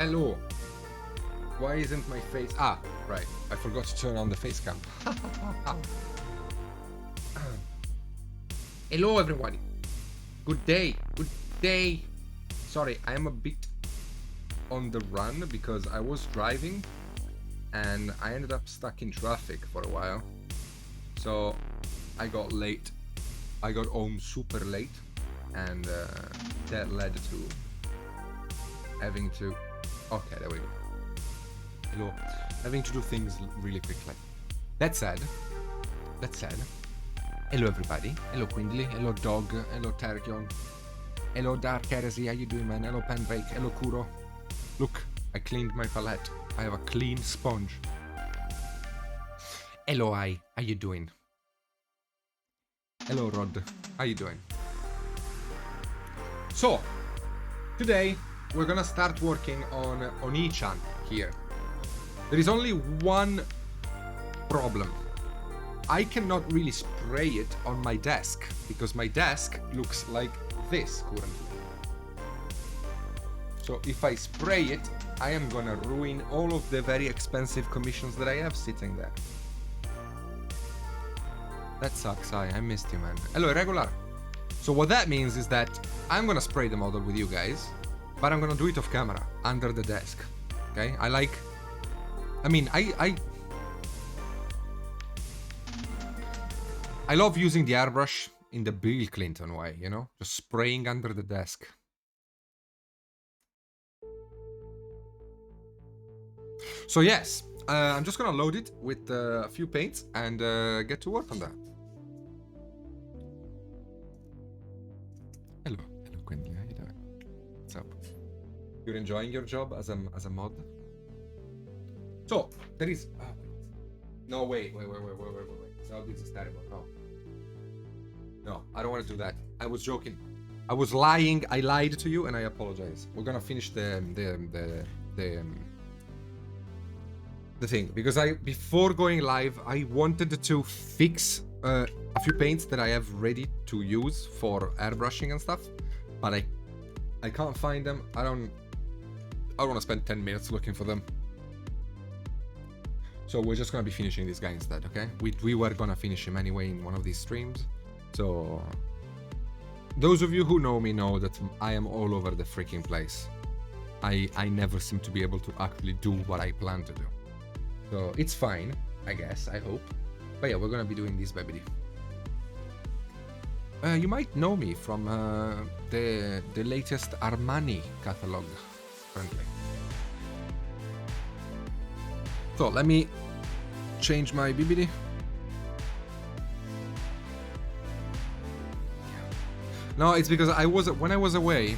Hello. Why isn't my face... Ah, right. I forgot to turn on the face cam. Hello, everybody. Good day. Good day. Sorry, I am a bit on the run because I was driving and I ended up stuck in traffic for a while. So I got late. I got home super late and that led to having to... Okay, there we go. Hello. Having to do things really quickly. That said, hello everybody. Hello Quindly. Hello Dog. Hello Terkion. Hello Dark Heresy. How you doing, man? Hello Penbake. Hello Kuro. Look, I cleaned my palette. I have a clean sponge. Hello I. How you doing? Hello Rod. How you doing? So, today we're gonna start working on Oni-chan here. There is only one problem. I cannot really spray it on my desk because my desk looks like this currently. So if I spray it, I am gonna ruin all of the very expensive commissions that I have sitting there. That sucks, I missed you, man. Hello, Irregular. So what that means is that I'm gonna spray the model with you guys, but I'm gonna do it off camera, under the desk. Okay? I love using the airbrush in the Bill Clinton way, you know? Just spraying under the desk. So yes, I'm just gonna load it with a few paints and get to work on that. Hello Quindly, how you doing? What's up? You're enjoying your job as a mod? So, there is... No, wait. No, this is terrible. No, I don't want to do that. I was joking. I was lying. I lied to you, and I apologize. We're gonna finish the thing because before going live, I wanted to fix a few paints that I have ready to use for airbrushing and stuff, but I can't find them. I don't want to spend 10 minutes looking for them. So we're just gonna be finishing this guy instead, okay? We were gonna finish him anyway in one of these streams. So those of you who know me know that I am all over the freaking place. I never seem to be able to actually do what I plan to do. So it's fine, I guess, I hope. But yeah, we're gonna be doing this baby. You might know me from the latest Armani catalog, currently. So let me change my BBD. No, it's because when I was away.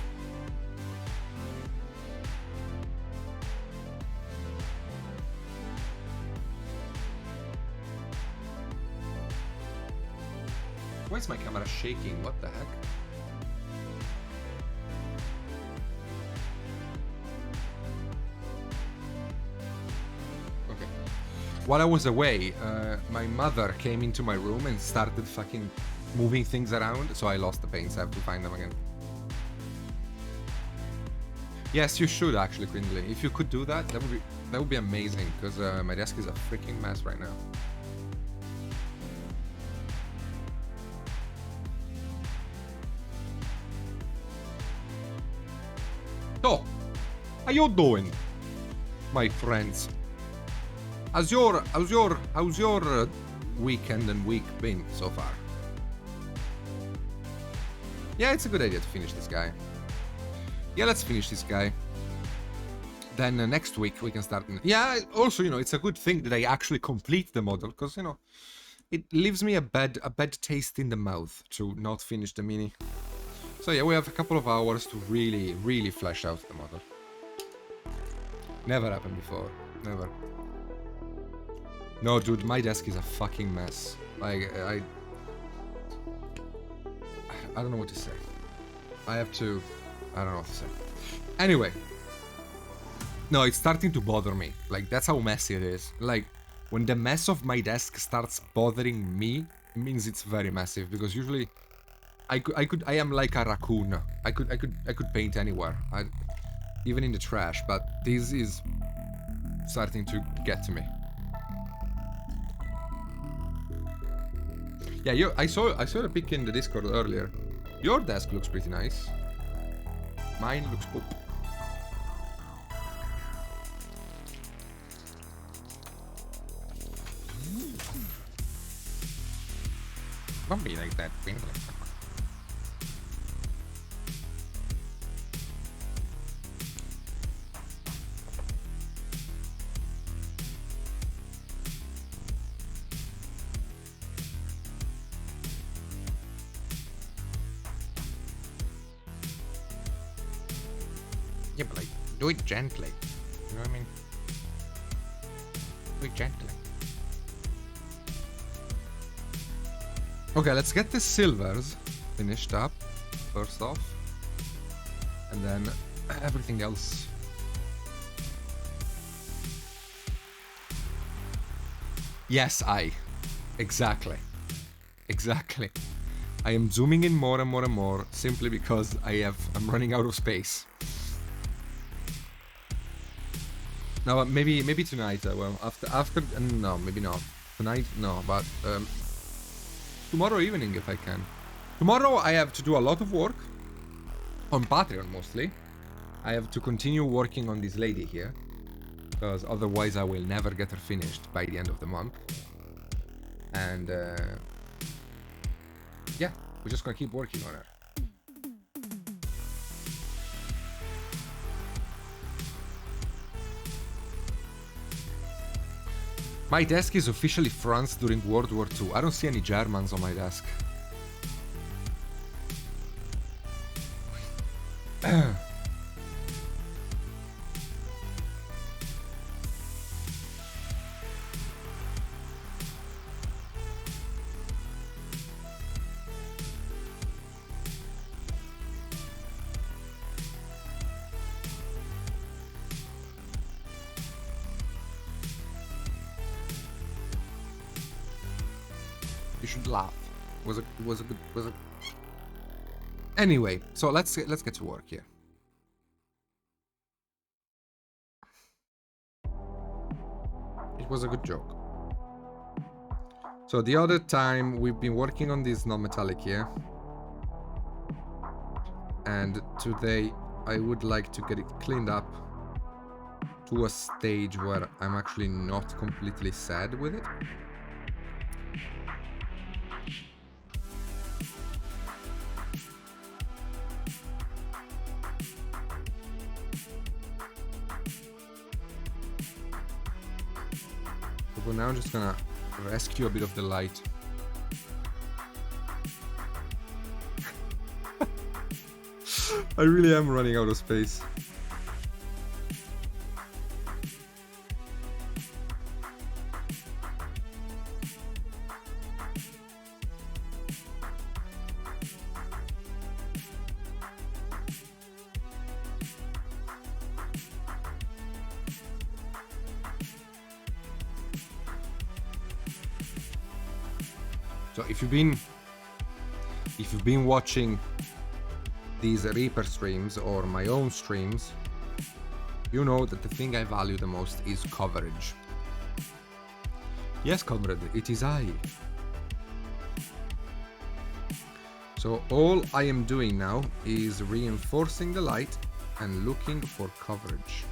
Why is my camera shaking? What the heck? Okay. While I was away, my mother came into my room and started fucking moving things around, so I lost the paints. I have to find them again. Yes, you should actually, Quindly. If you could do that, that would be amazing, because my desk is a freaking mess right now. So, how you doing, my friends? How's your weekend and week been so far? Yeah, it's a good idea to finish this guy. Yeah, let's finish this guy. Then next week we can start. Yeah, also, you know, it's a good thing that I actually complete the model, because, you know, it leaves me a bad taste in the mouth to not finish the mini. So yeah, we have a couple of hours to really flesh out the model. Never happened before. Never. No, dude, my desk is a fucking mess. Like, I don't know what to say. I don't know what to say. Anyway. No, it's starting to bother me. Like, that's how messy it is. Like, when the mess of my desk starts bothering me, it means it's very massive, because usually I am like a raccoon. I could paint anywhere. even in the trash, but this is starting to get to me. Yeah, I saw the pic in the Discord earlier. Your desk looks pretty nice. Mine looks poop. Don't be like that. Yeah, but like, do it gently. You know what I mean? Do it gently. Okay, let's get the silvers finished up first off, and then everything else. Yes, exactly. I am zooming in more and more and more simply because I'm running out of space. No, maybe tonight I will. After no, maybe not tonight. No, but tomorrow evening if I can. Tomorrow I have to do a lot of work on Patreon mostly. I have to continue working on this lady here because otherwise I will never get her finished by the end of the month. And yeah, we're just gonna keep working on her. My desk is officially France during World War II. I don't see any Germans on my desk. You should laugh. Was a Anyway, so let's get to work here. It was a good joke. So the other time we've been working on this non-metallic here, and today I would like to get it cleaned up to a stage where I'm actually not completely sad with it. For now, I'm just gonna rescue a bit of the light. I really am running out of space. So if you've been watching these Reaper streams or my own streams, you know that the thing I value the most is coverage. Yes, comrade, it is I. So all I am doing now is reinforcing the light and looking for coverage.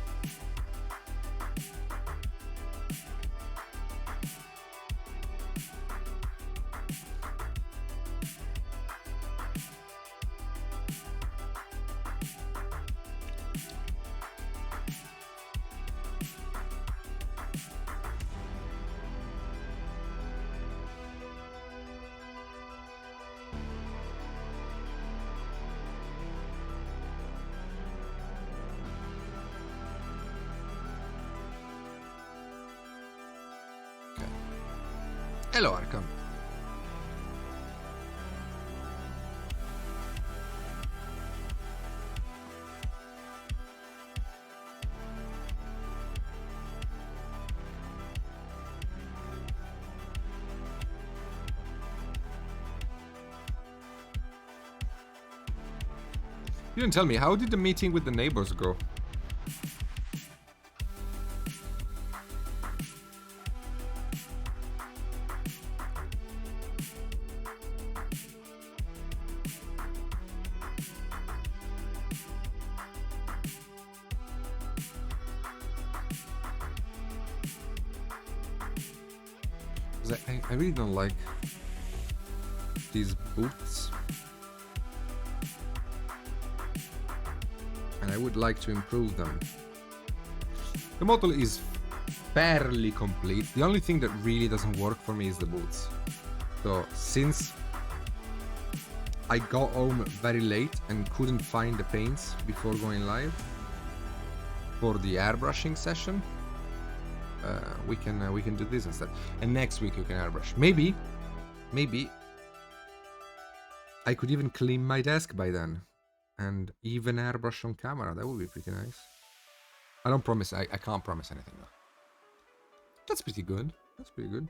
Hello, Arkham. You didn't tell me, how did the meeting with the neighbors go? 'Cause I really don't like these boots. And I would like to improve them. The model is fairly complete. The only thing that really doesn't work for me is the boots. So since I got home very late and couldn't find the paints before going live for the airbrushing session, we can do this instead. And next week you can airbrush. Maybe I could even clean my desk by then and even airbrush on camera. That would be pretty nice. I don't promise. I can't promise anything though. That's pretty good. That's pretty good.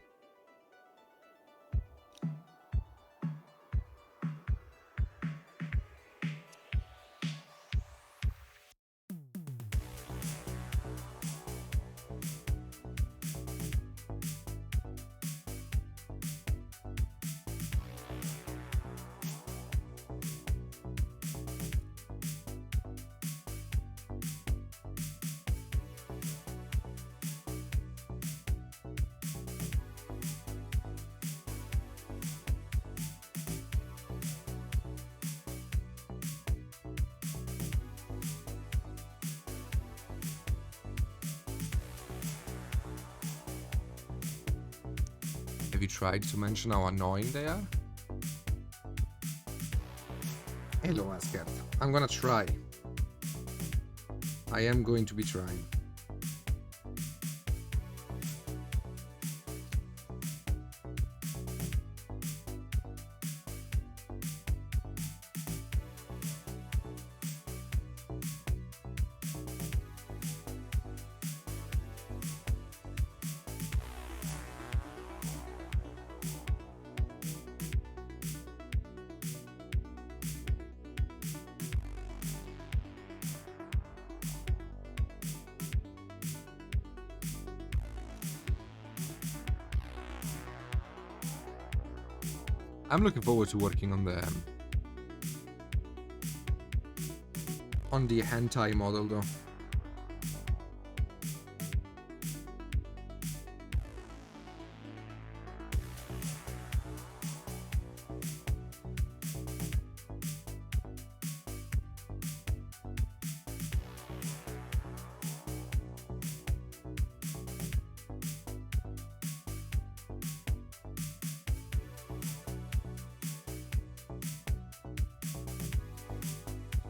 Have you tried to mention how annoying they are? Hello, Asgard. I'm gonna try. I am going to be trying. I'm looking forward to working on the hentai model though.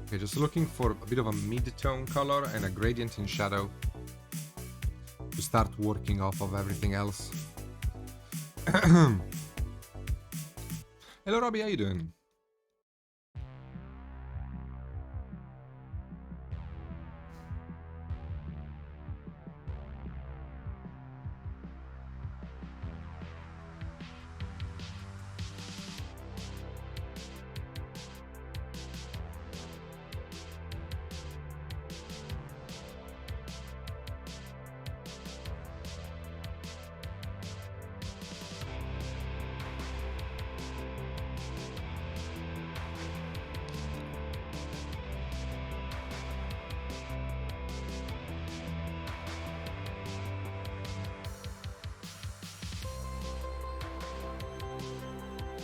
Okay, just looking for a bit of a mid-tone color and a gradient in shadow to start working off of everything else. Hello Robbie, how you doing?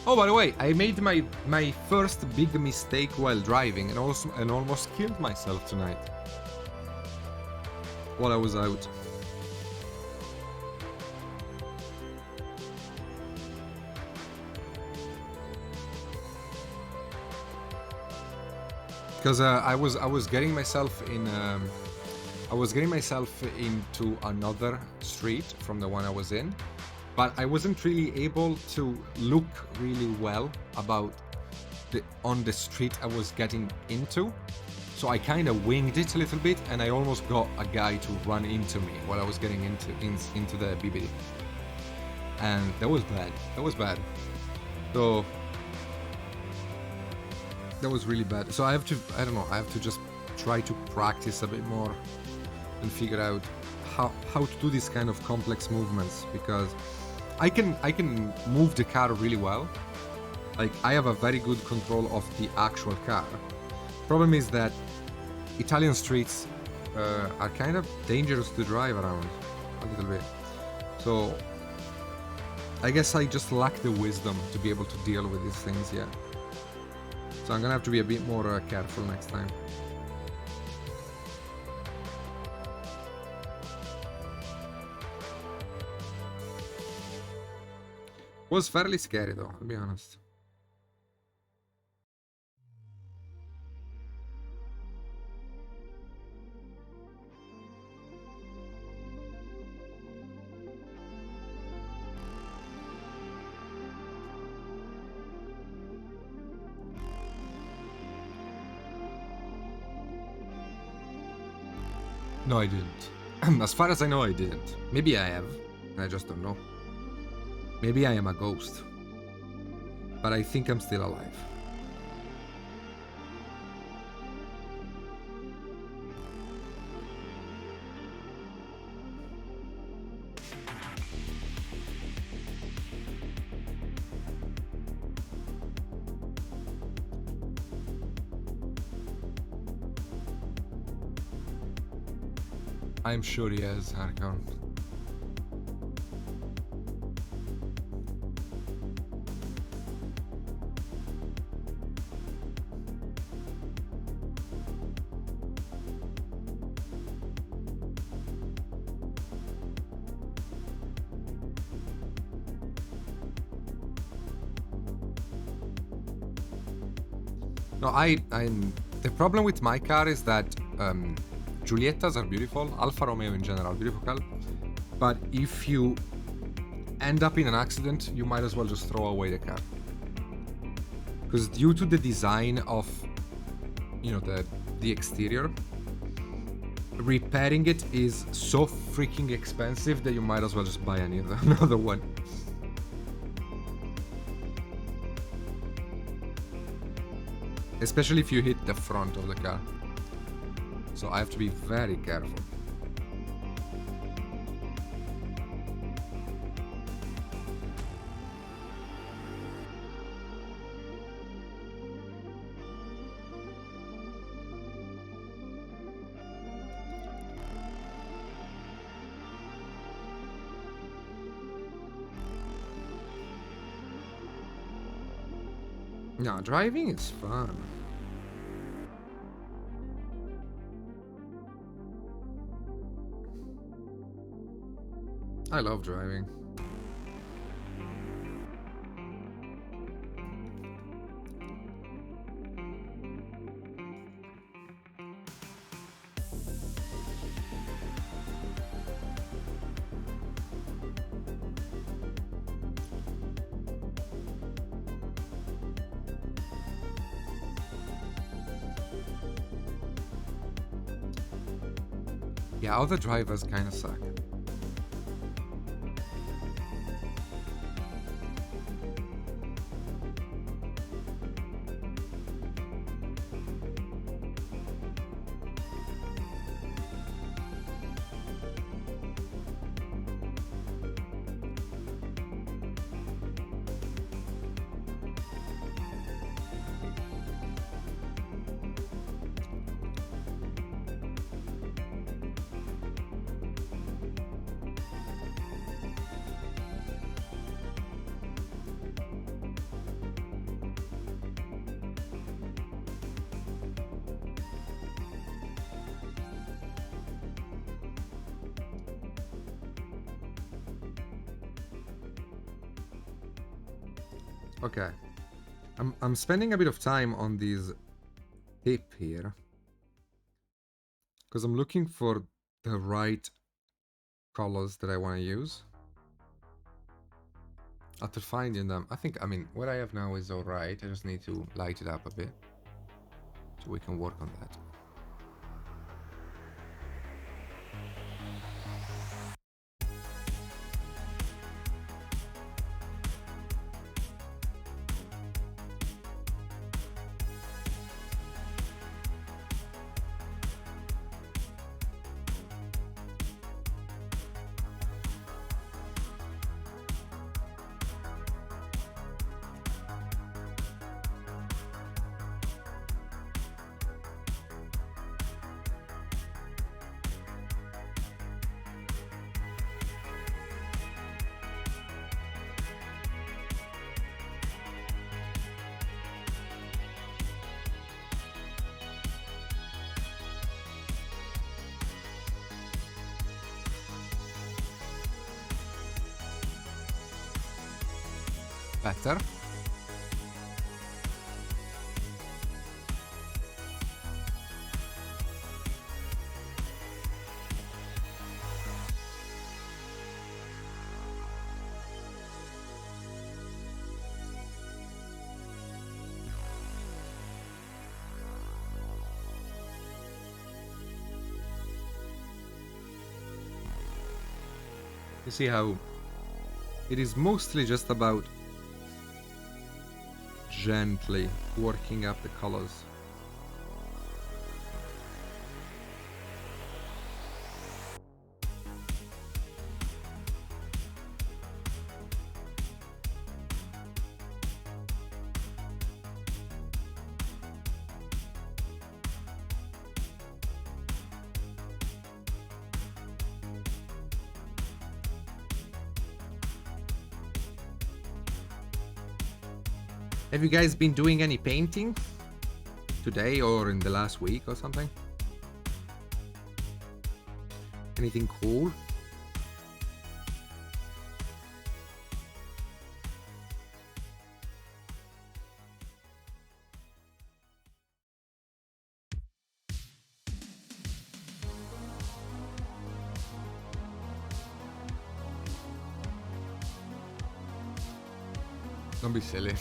Oh, by the way, I made my first big mistake while driving and almost killed myself tonight while I was out. Because I was getting myself in into another street from the one I was in. But I wasn't really able to look really well about on the street I was getting into. So I kind of winged it a little bit and I almost got a guy to run into me while I was getting into the BBD. And that was bad. That was bad. So that was really bad. So I have to just try to practice a bit more and figure out how to do these kind of complex movements, because I can move the car really well. Like, I have a very good control of the actual car. Problem is that Italian streets are kind of dangerous to drive around a little bit. So I guess I just lack the wisdom to be able to deal with these things yet. So I'm gonna have to be a bit more careful next time. Was fairly scary though, I'll be honest. No, I didn't. As far as I know, I didn't. Maybe I have, and I just don't know. Maybe I am a ghost. But I think I'm still alive. I'm sure he has, Harkon. No, I'm. The problem with my car is that Giuliettas are beautiful, Alfa Romeo in general, beautiful, but if you end up in an accident, you might as well just throw away the car. Because due to the design of, you know, the exterior, repairing it is so freaking expensive that you might as well just buy another one. Especially if you hit the front of the car. So I have to be very careful. No, driving is fun. I love driving. Yeah, other drivers kind of suck. Okay. I'm spending a bit of time on this tip here. Because I'm looking for the right colors that I want to use. After finding them, I mean, what I have now is alright. I just need to light it up a bit. So we can work on that. better. You see how it is mostly just about gently working up the colors. Have you guys been doing any painting today or in the last week or something? Anything cool? Don't be silly.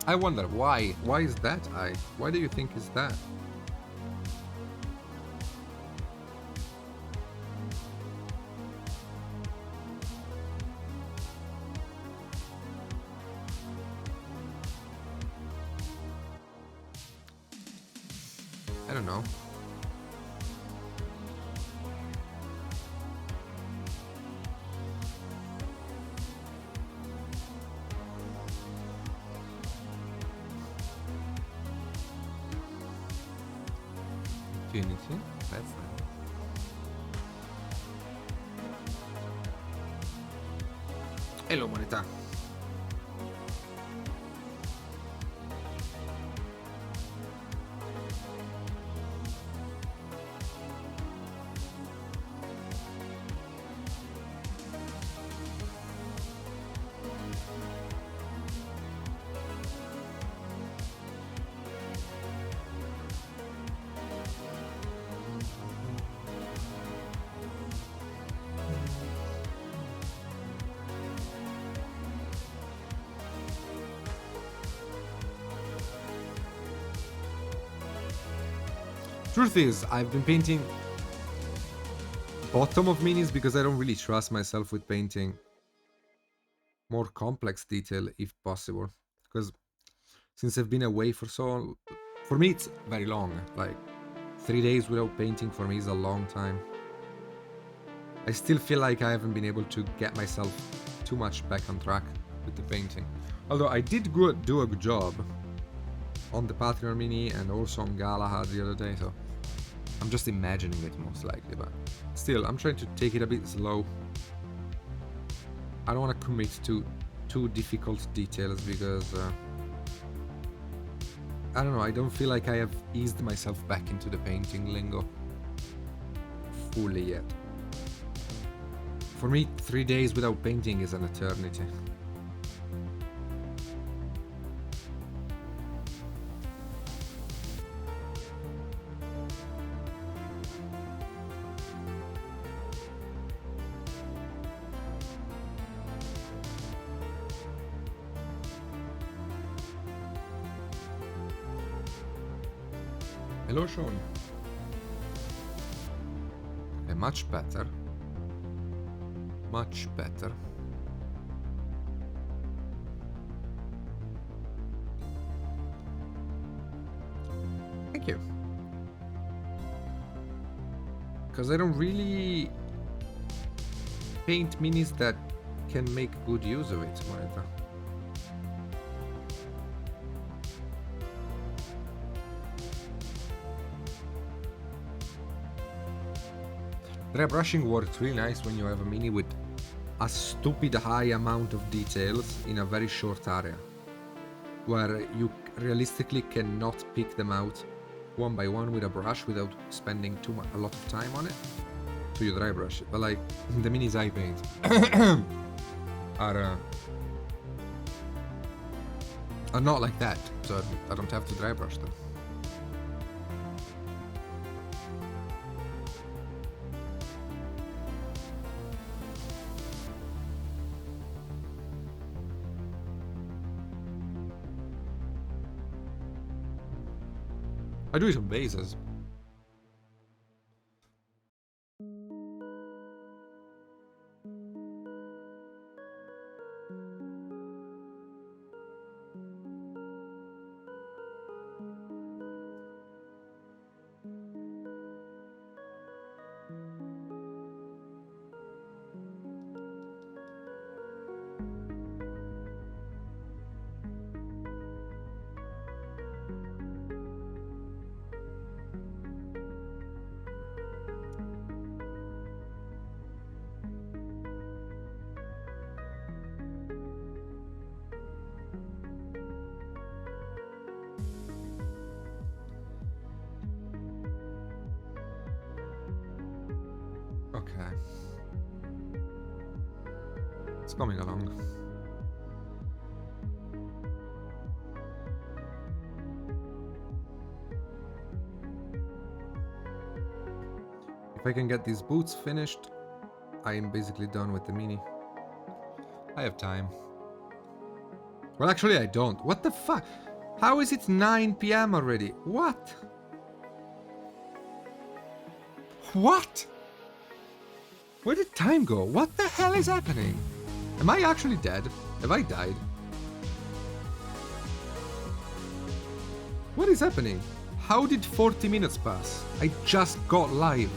I wonder why. Why is that? Why do you think is that? I don't know. Infinity, that's nice. Hello, moneta. Truth is, I've been painting bottom of minis because I don't really trust myself with painting more complex detail if possible. Because since I've been away for so long, for me it's very long. Like 3 days without painting for me is a long time. I still feel like I haven't been able to get myself too much back on track with the painting. Although I did do a good job on the Patreon mini and also on Galahad the other day, so I'm just imagining it most likely, but still, I'm trying to take it a bit slow. I don't want to commit to too difficult details because I don't know, I don't feel like I have eased myself back into the painting lingo fully yet. For me, 3 days without painting is an eternity. Hello, Sean. Okay, much better. Much better. Thank you. Because I don't really paint minis that can make good use of it, Moneta. Dry brushing works really nice when you have a mini with a stupid high amount of details in a very short area. where you realistically cannot pick them out one by one with a brush without spending a lot of time on it. So you dry brush it. But like the minis I paint are not like that, so I don't have to dry brush them. I do some bases. Okay. It's coming along. If I can get these boots finished, I am basically done with the mini. I have time. Well, actually I don't. What the fuck? How is it 9 PM already? What? What? Where did time go? What the hell is happening? Am I actually dead? Have I died? What is happening? How did 40 minutes pass? I just got live.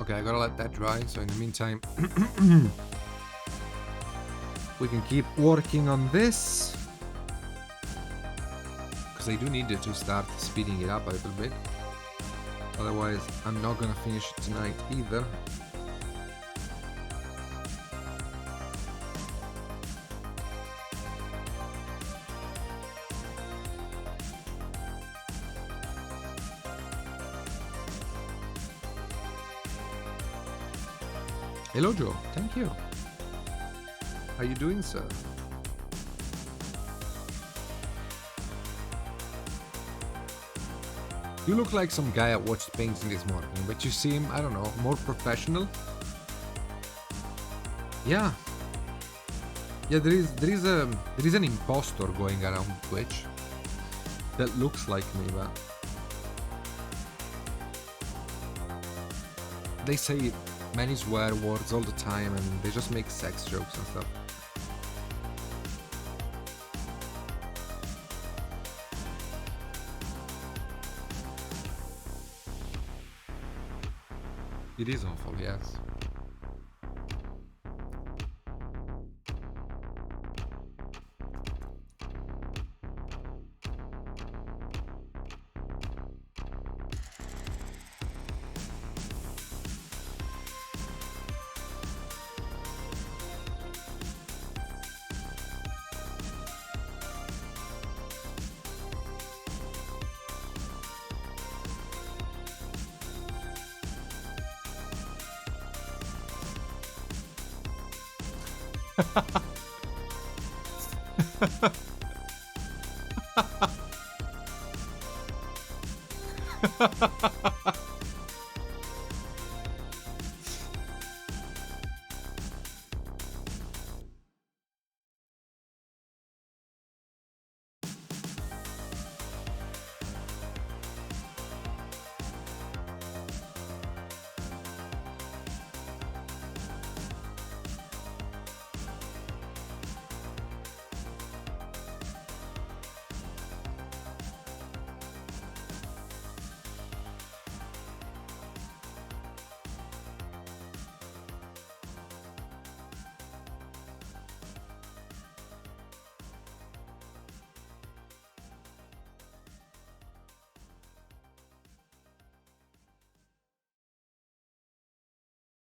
Okay, I gotta let that dry, so in the meantime we can keep working on this, because I do need it to start speeding it up a little bit, otherwise I'm not gonna finish it tonight either. Hello Joe, thank you. How you doing, sir? You look like some guy I watched painting this morning, but you seem, I don't know, more professional. Yeah. Yeah, there is an impostor going around Twitch that looks like me, but they say many swear words all the time and they just make sex jokes and stuff. It is awful, yes.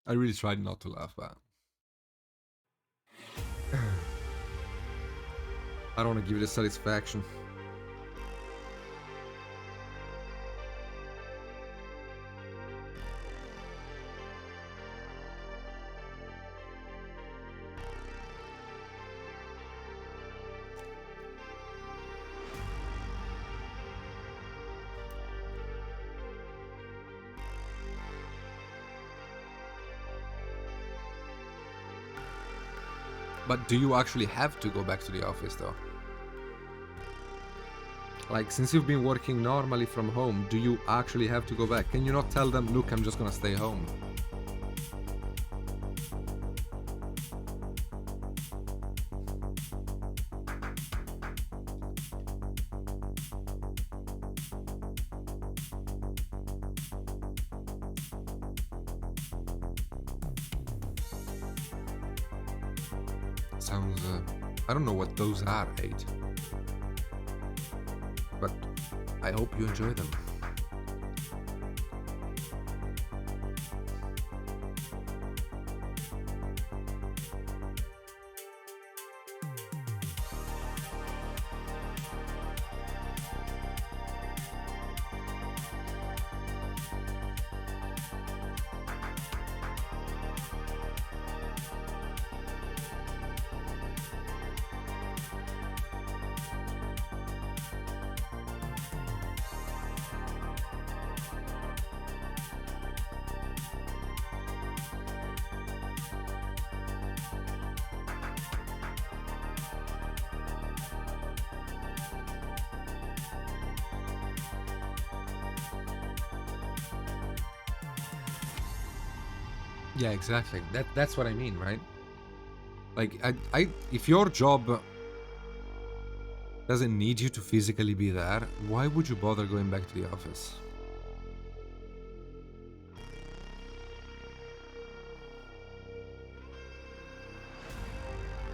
I really tried not to laugh, but I don't want to give you the satisfaction. But do you actually have to go back to the office, though? Like, since you've been working normally from home, do you actually have to go back? Can you not tell them, look, I'm just gonna stay home? Sounds, I don't know what those are, 8. But I hope you enjoy them. Yeah, exactly. That's what I mean, right? Like, if your job doesn't need you to physically be there, why would you bother going back to the office?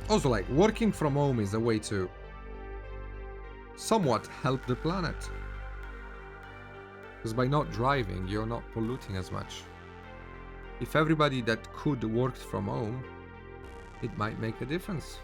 Also, like, working from home is a way to somewhat help the planet. Because by not driving, you're not polluting as much. If everybody that could worked from home, it might make a difference.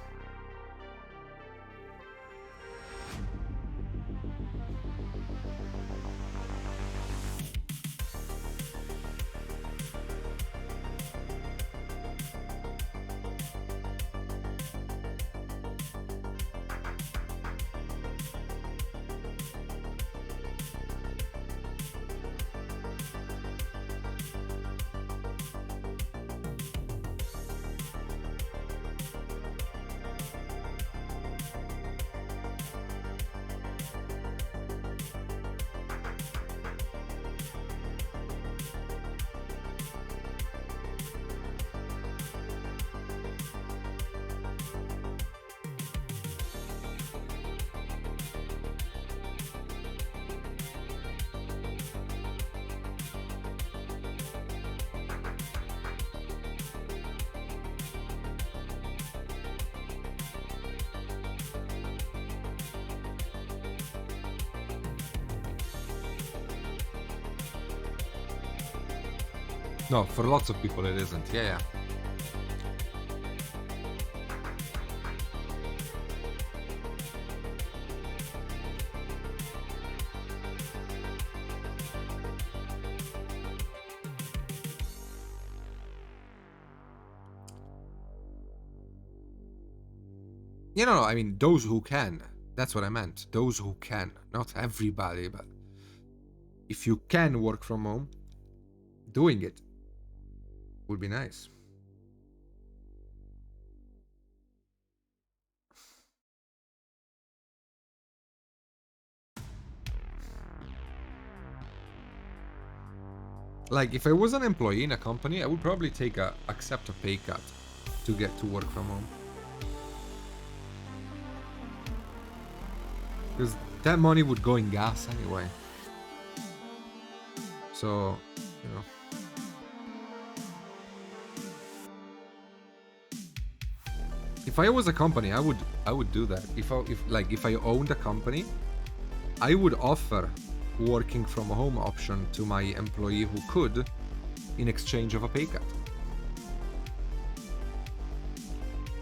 No, for lots of people it isn't. Yeah, yeah. You know, I mean, those who can. That's what I meant. Those who can. Not everybody, but if you can work from home, doing it would be nice. Like, if I was an employee in a company, I would probably accept a pay cut to get to work from home. Because that money would go in gas anyway. So, you know. If I was a company, I would do that. If I owned a company, I would offer working from home option to my employee who could, in exchange of a pay cut.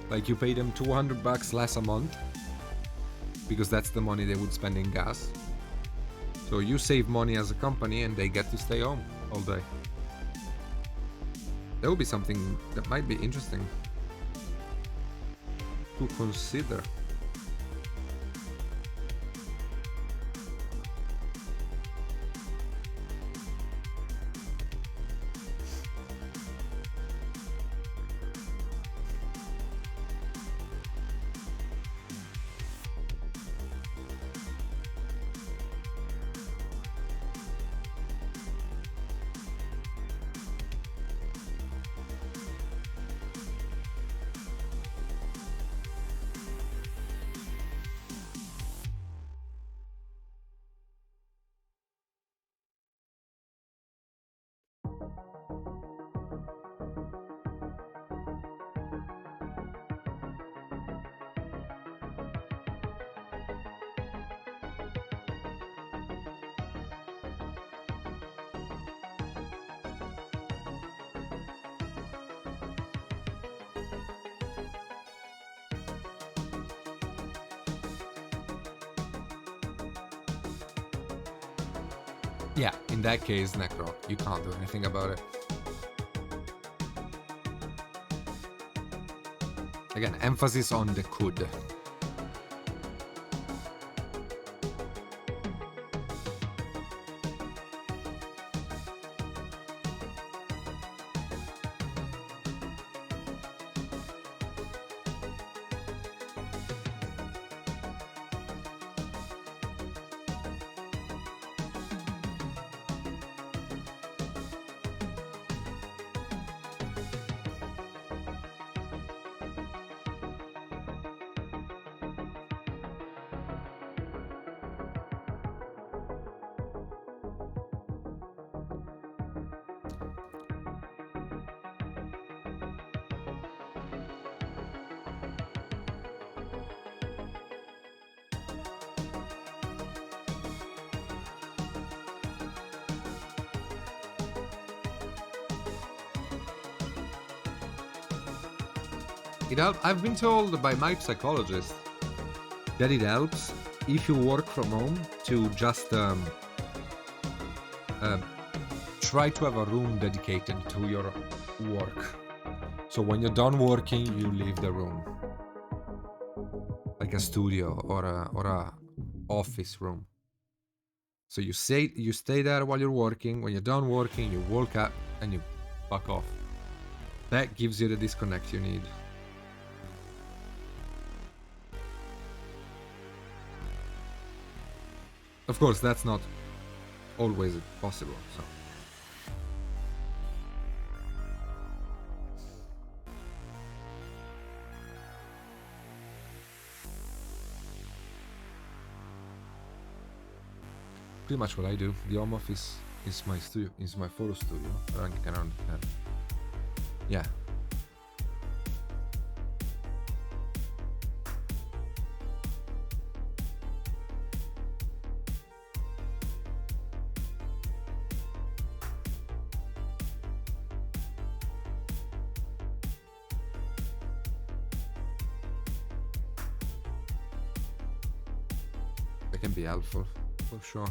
Like, you pay them $200 less a month because that's the money they would spend in gas. So you save money as a company and they get to stay home all day. That would be something that might be interesting to consider. Yeah, in that case, Necro, you can't do anything about it. Again, emphasis on the could. I've been told by my psychologist that it helps if you work from home to just try to have a room dedicated to your work. So when you're done working, you leave the room, like a studio or a office room. So you stay there while you're working. When you're done working, you walk up and you fuck off. That gives you the disconnect you need. Of course, that's not always possible, so. Pretty much what I do. The home office is my studio, is my photo studio. Around yeah. can be helpful, for sure.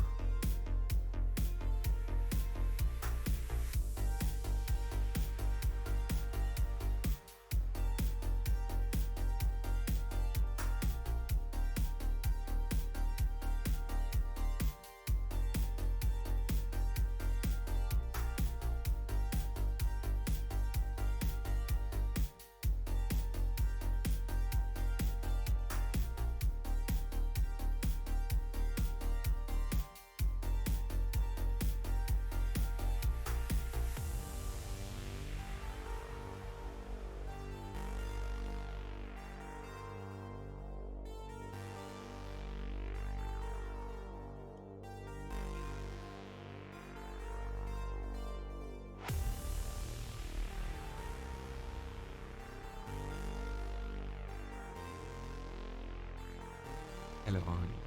Hello,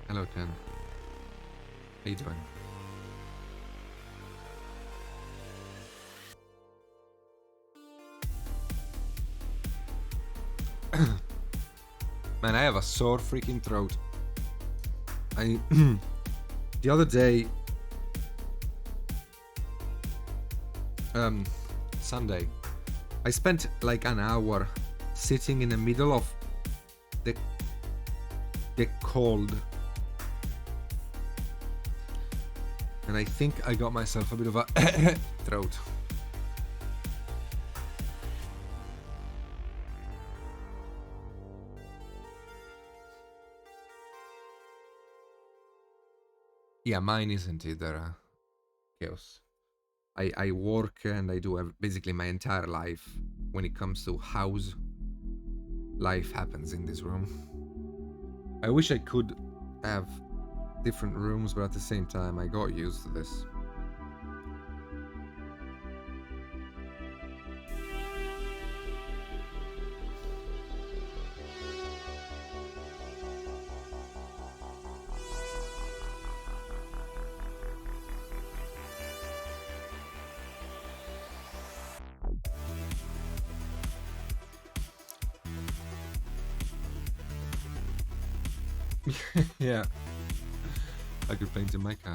hello, Ken. How you doing? Man, I have a sore freaking throat. I the other day, Sunday, I spent like an hour sitting in the middle of the cold, and I think I got myself a bit of a throat. Yeah, mine isn't either chaos. I work and I do basically my entire life. When it comes to house, life happens in this room. I wish I could have different rooms, but at the same time, I got used to this. Yeah, I could paint in my car.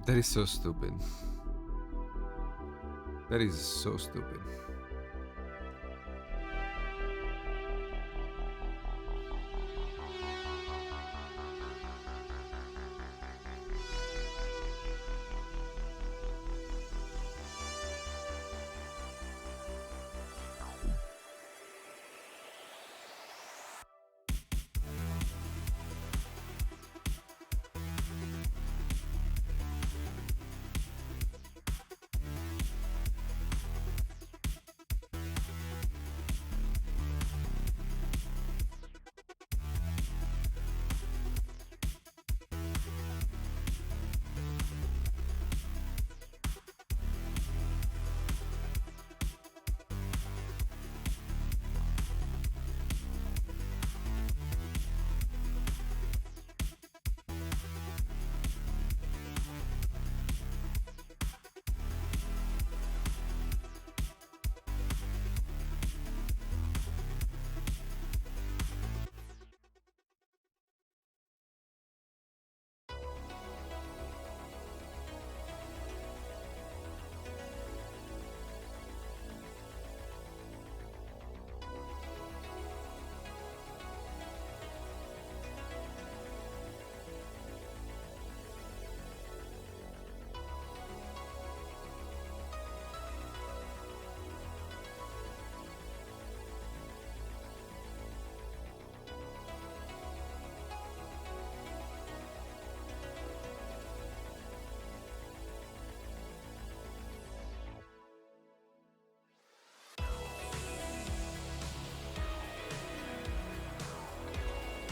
That is so stupid. That is so stupid.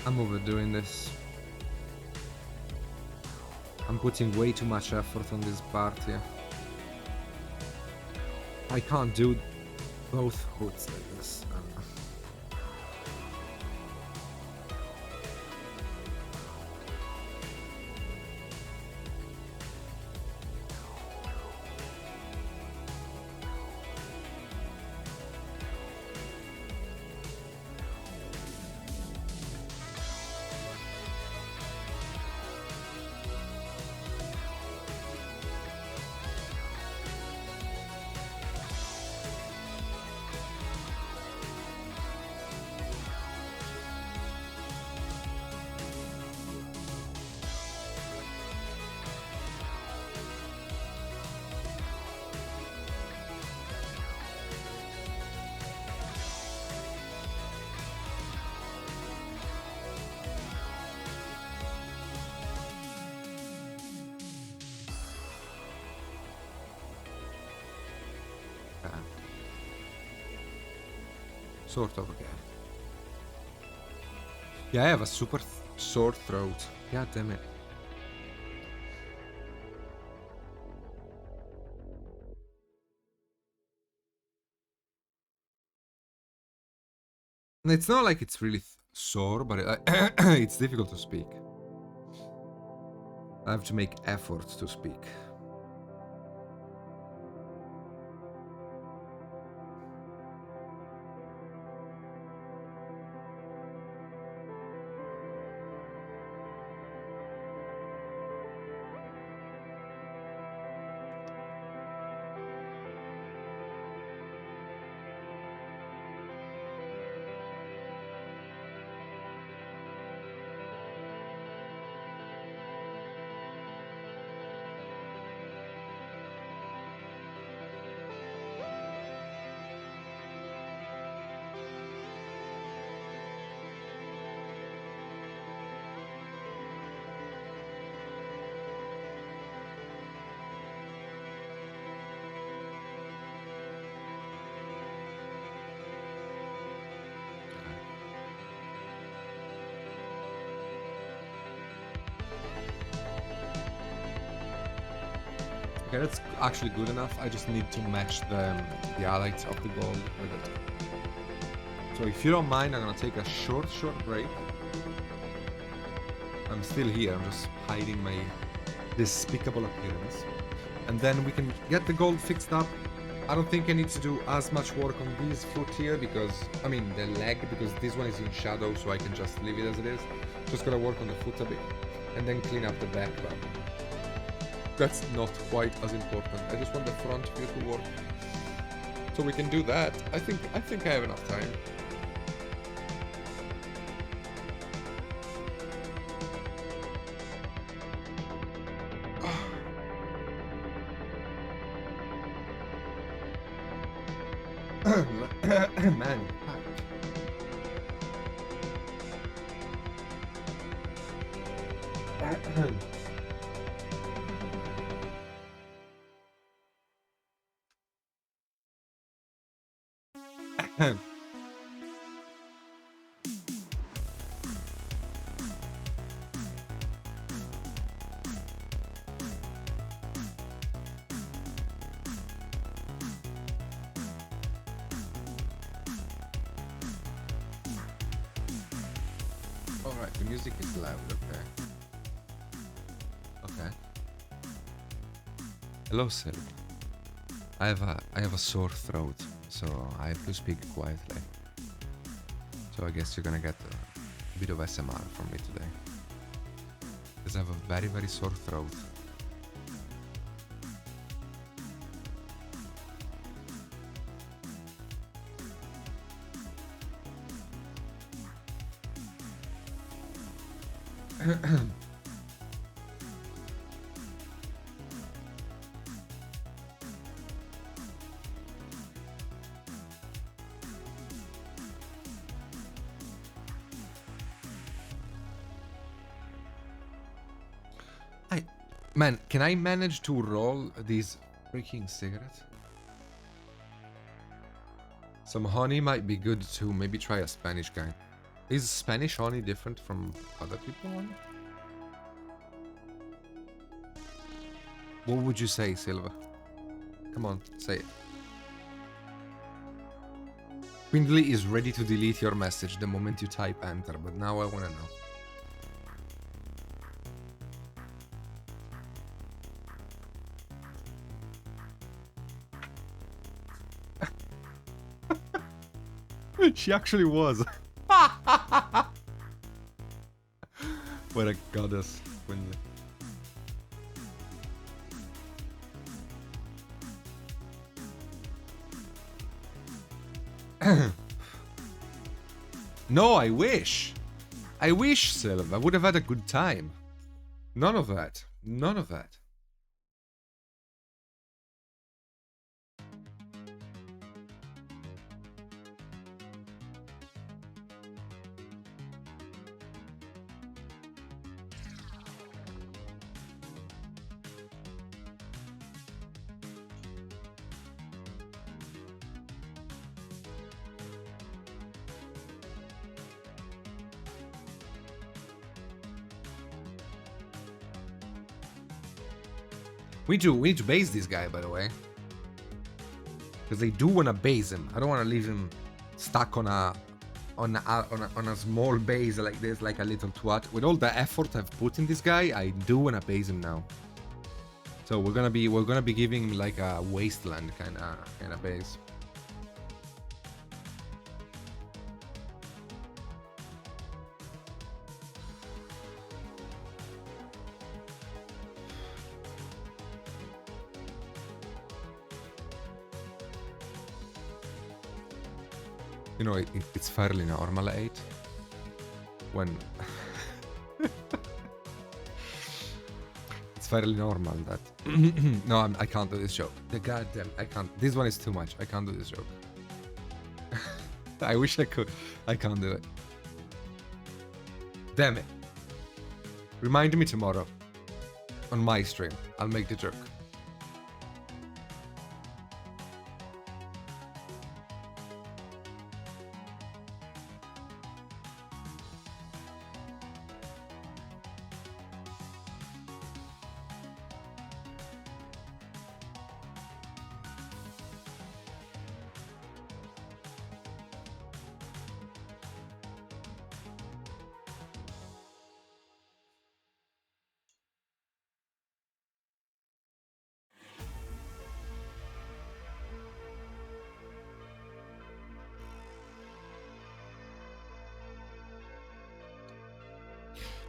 I'm overdoing this. I'm putting way too much effort on this part here. I can't do both hoods like this. Sort of again. Yeah, I have a super sore throat. God damn it. And it's not like it's really sore, but it's difficult to speak. I have to make efforts to speak. Okay, that's actually good enough. I just need to match the highlights of the gold with it. So if you don't mind, I'm gonna take a short break. I'm still here, I'm just hiding my despicable appearance. And then we can get the gold fixed up. I don't think I need to do as much work on this foot here because, I mean the leg, because this one is in shadow, so I can just leave it as it is. Just gonna work on the foot a bit and then clean up the back, but that's not quite as important. I just want the front view to work. So we can do that. I think I have enough time. Man. Alright, the music is loud, okay. Okay. Hello, Sil. I have a sore throat, so I have to speak quietly. So I guess you're gonna get a bit of SMR from me today. Because I have a very, very sore throat. Man, can I manage to roll these freaking cigarettes? Some honey might be good too. Maybe try a Spanish guy. Is Spanish only different from other people on? What would you say, Silva? Come on, say it. Quindly is ready to delete your message the moment you type enter, but now I want to know. She actually was. What a goddess, Quindly. No, I wish. I wish, Sylv. I would have had a good time. None of that. None of that. We need to base this guy, by the way. Because they do want to base him. I don't want to leave him stuck on a small base like this, like a little twat. With all the effort I've put in this guy, I do want to base him now. So we're gonna be giving him like a wasteland kind of base. You know, it's fairly normal, 8. When... it's fairly normal that... No, I can't do this joke. The goddamn... I can't... This one is too much. I can't do this joke. I wish I could. I can't do it. Damn it. Remind me tomorrow. On my stream. I'll make the joke.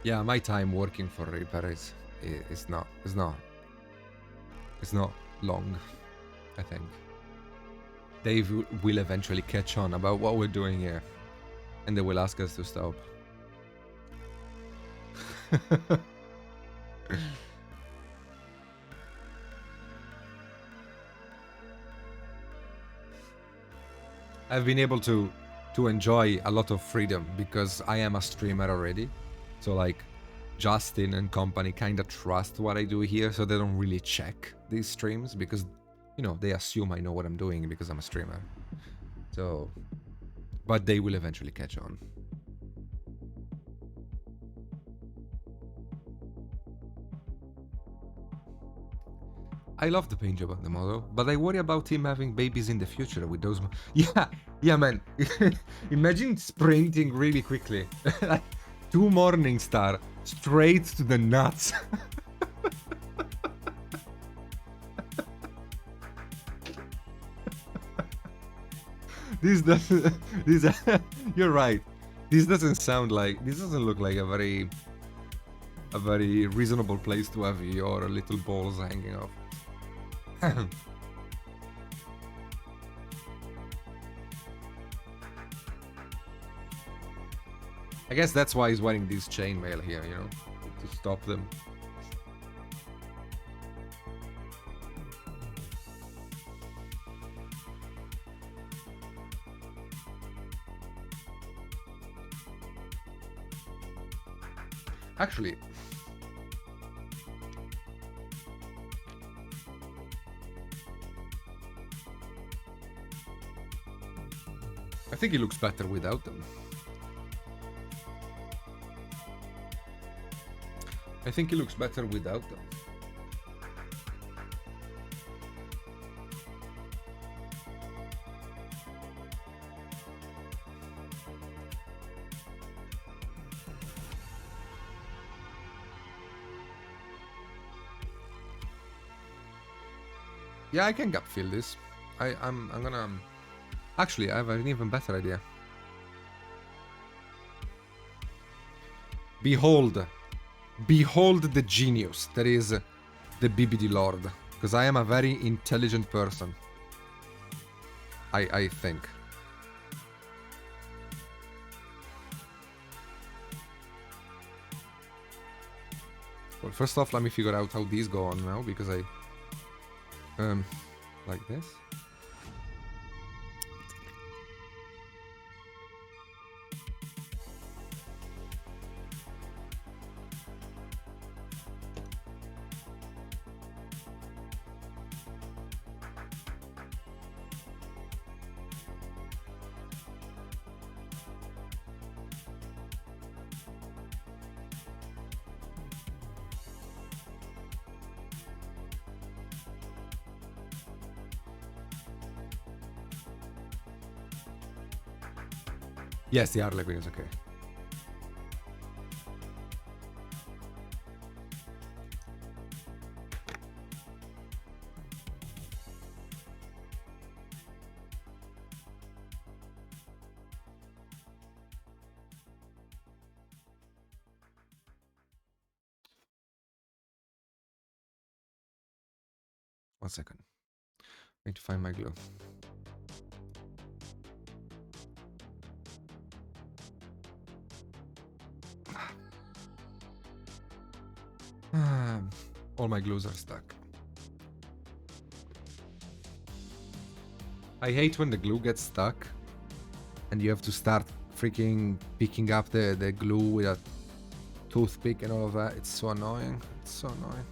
Yeah, my time working for Reaper is not long, I think. Dave will eventually catch on about what we're doing here, and they will ask us to stop. I've been able to enjoy a lot of freedom because I am a streamer already. So like Justin and company kind of trust what I do here, so they don't really check these streams because, you know, they assume I know what I'm doing because I'm a streamer. So, but they will eventually catch on. I love the paint job on the model, but I worry about him having babies in the future with those... Yeah, man. Imagine sprinting really quickly. Like 2 Morningstar straight to the nuts. This doesn't... You're right. This doesn't look like a very reasonable place to have your little balls hanging off. I guess that's why he's wearing this chainmail here, you know, to stop them. Actually, I think it looks better without them. I think it looks better without them. Yeah, I can gap fill this. I'm gonna... Actually, I have an even better idea. Behold. Behold the genius that is the BBD Lord. Because I am a very intelligent person. I think. Well, first off, let me figure out how these go on now, because I... like this. Yes, the Harlequin is okay. One second. I need to find my glue. All my glues are stuck. I hate when the glue gets stuck and you have to start freaking picking up the glue with a toothpick and all of that. It's so annoying. It's so annoying.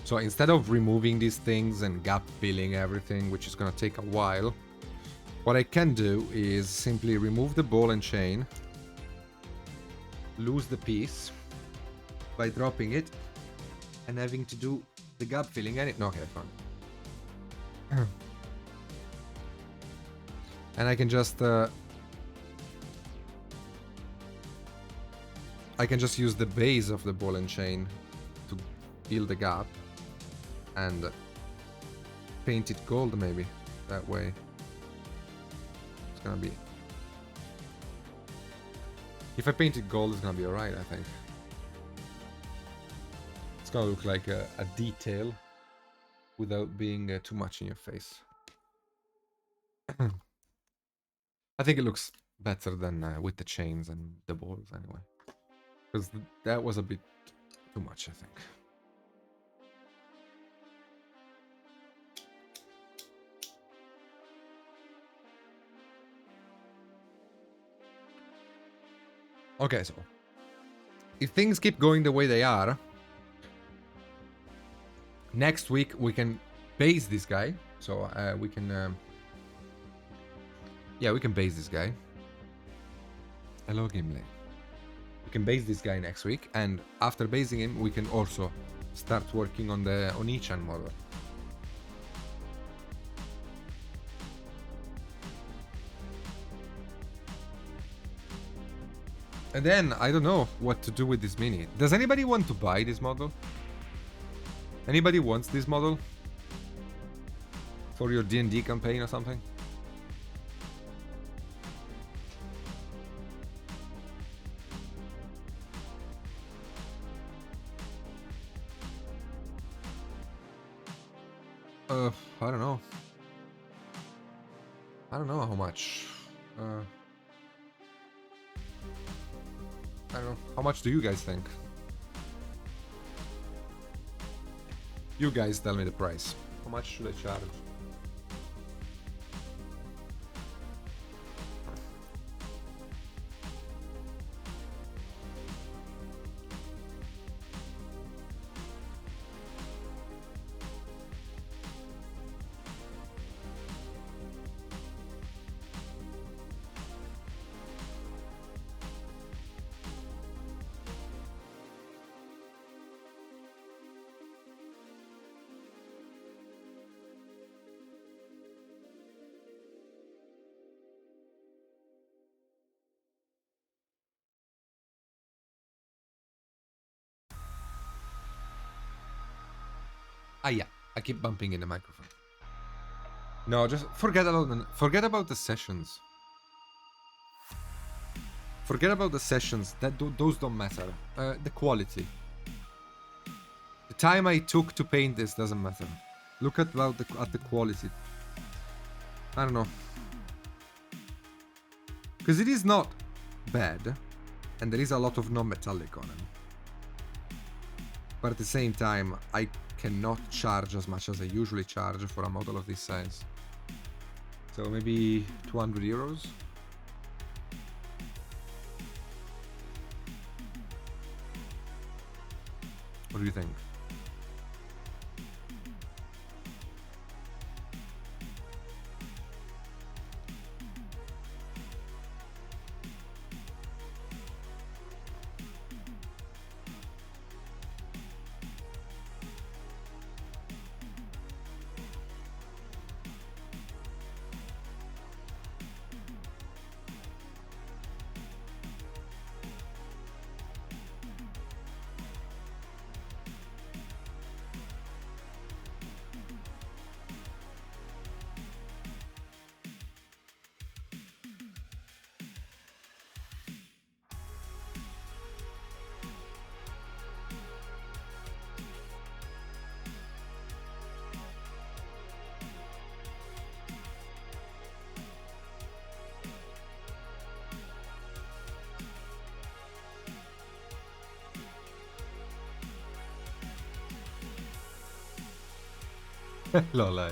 So instead of removing these things and gap filling everything, which is going to take a while, what I can do is simply remove the ball and chain, lose the piece by dropping it, and having to do the gap filling. And it, okay, fine. And I can just use the base of the ball and chain to fill the gap. And paint it gold, maybe. That way. It's gonna be... If I paint it gold, it's gonna be alright, I think. It's gonna look like a detail without being too much in your face. I think it looks better than with the chains and the balls, anyway. Because that was a bit too much, I think. Okay, so if things keep going the way they are, next week we can base this guy. So we can, yeah, we can base this guy. Hello, Gimli. We can base this guy next week, and after basing him, we can also start working on the Onichan model. And then, I don't know what to do with this mini. Does anybody want to buy this model? Anybody wants this model? For your D&D campaign or something? I don't know. I don't know how much. I don't know. How much do you guys think? You guys tell me the price. How much should I charge? Ah, yeah. I keep bumping in the microphone. No, just forget about the sessions. Forget about the sessions. Those don't matter. The quality. The time I took to paint this doesn't matter. Look at the quality. I don't know. Because it is not bad, and there is a lot of non-metallic on it. But at the same time, I cannot charge as much as I usually charge for a model of this size. So maybe 200 euros? What do you think? Lol.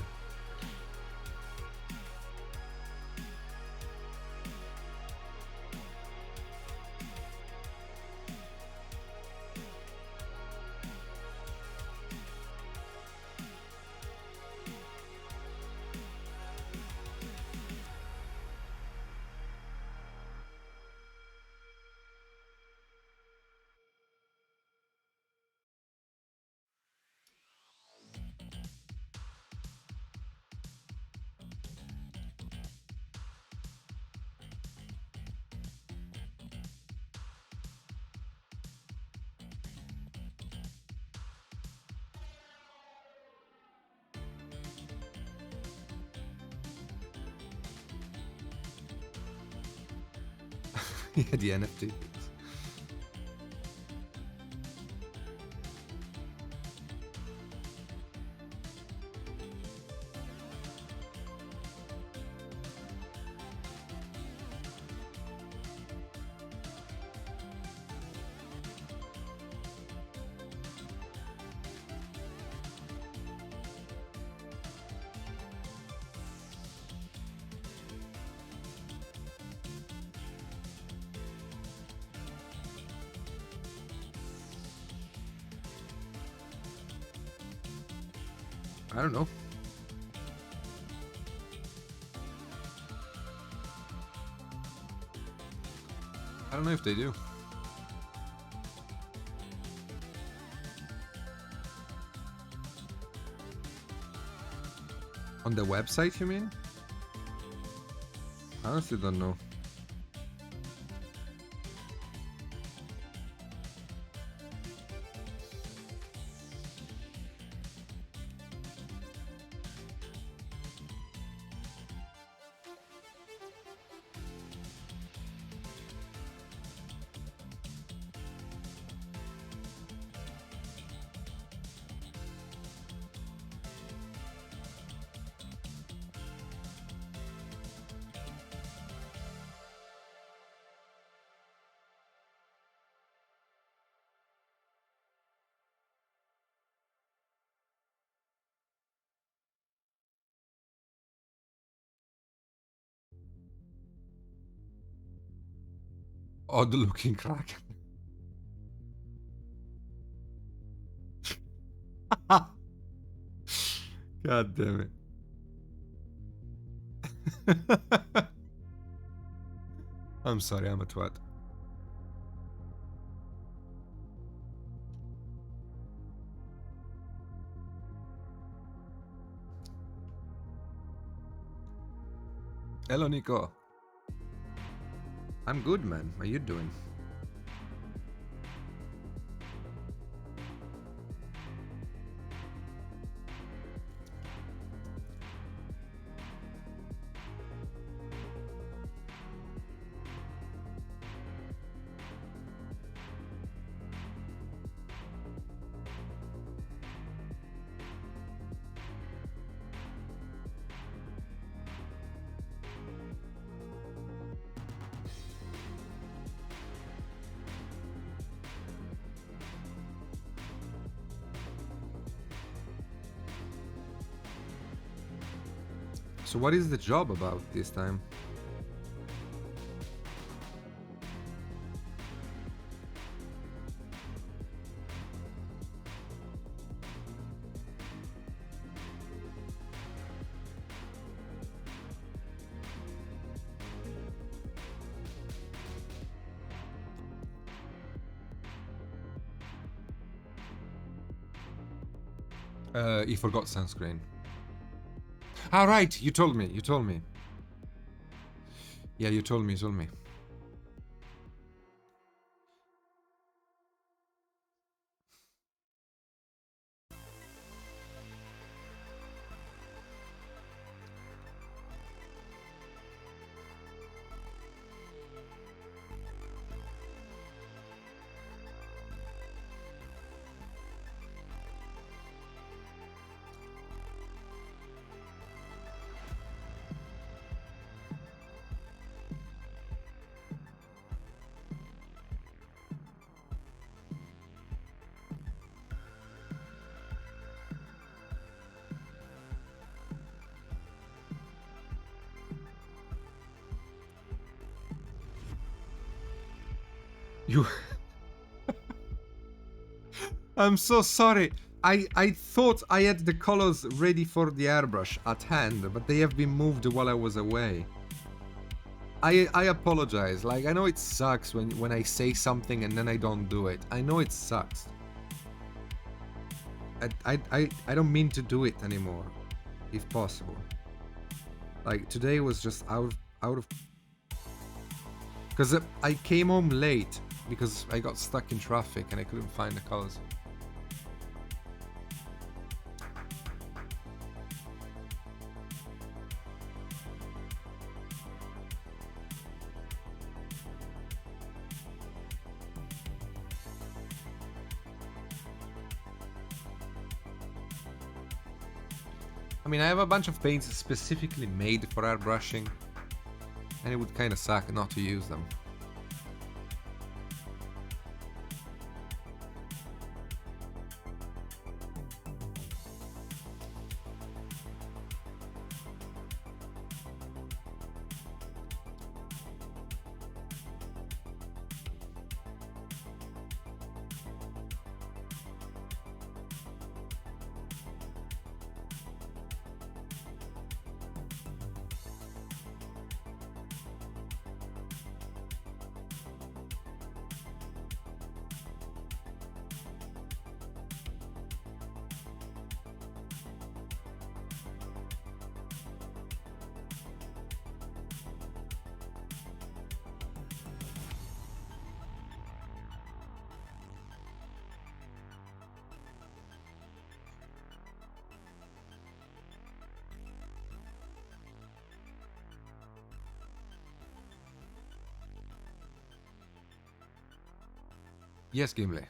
Yeah, the NFT. I don't know. I don't know if they do. On the website, you mean? I honestly don't know. Odd looking crack. God damn it. I'm sorry, I'm a twat. Hello, Nico. I'm good, man. How you doing? So what is the job about this time? He forgot sunscreen. Ah, right, you told me, Yeah, you told me. You... I'm so sorry. I thought I had the colors ready for the airbrush at hand, but they have been moved while I was away. I apologize. Like, I know it sucks when I say something and then I don't do it. I know it sucks. I don't mean to do it anymore, if possible. Like, today was just out of... Because I came home late because I got stuck in traffic and I couldn't find the colors. I mean, I have a bunch of paints specifically made for airbrushing, and it would kind of suck not to use them. Yes, Gimli.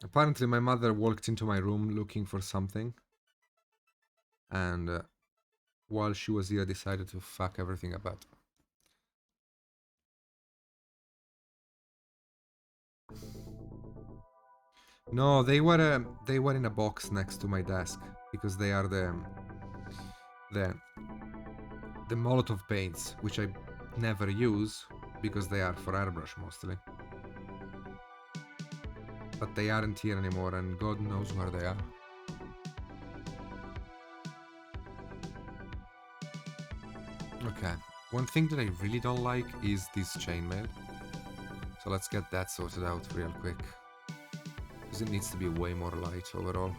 Apparently my mother walked into my room looking for something, and while she was here decided to fuck everything up. No, they were in a box next to my desk. because they are the the Molotov paints, which I never use because they are for airbrush mostly. But they aren't here anymore, and God knows where they are. Okay, one thing that I really don't like is this chainmail. So let's get that sorted out real quick, because it needs to be way more light overall.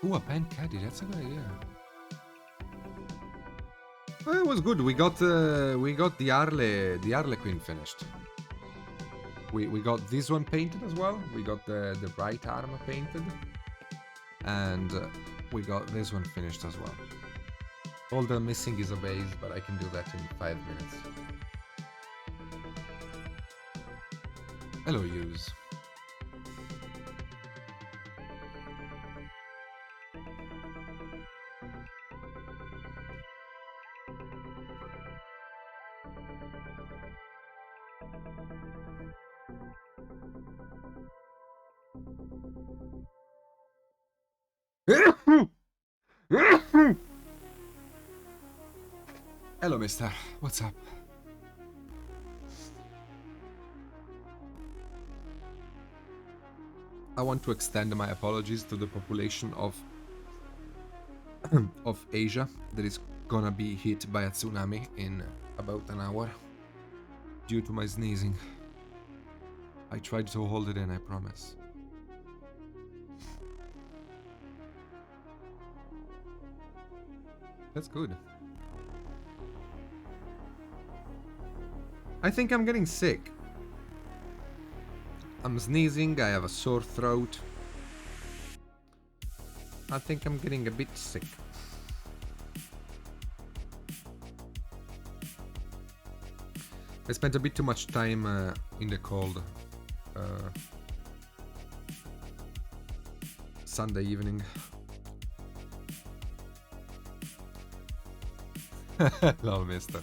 Ooh, a pen caddy, that's a good idea. Well, it was good. We got the Harlequin finished. We got this one painted as well. We got the right arm painted, and we got this one finished as well. All the missing is a base, but I can do that in 5 minutes. Hello, use. Hello, mister. What's up? I want to extend my apologies to the population of Asia that is gonna be hit by a tsunami in about an hour due to my sneezing. I tried to hold it in, I promise. That's good. I think I'm getting sick. I'm sneezing, I have a sore throat. I think I'm getting a bit sick. I spent a bit too much time in the cold Sunday evening. Lol, mister.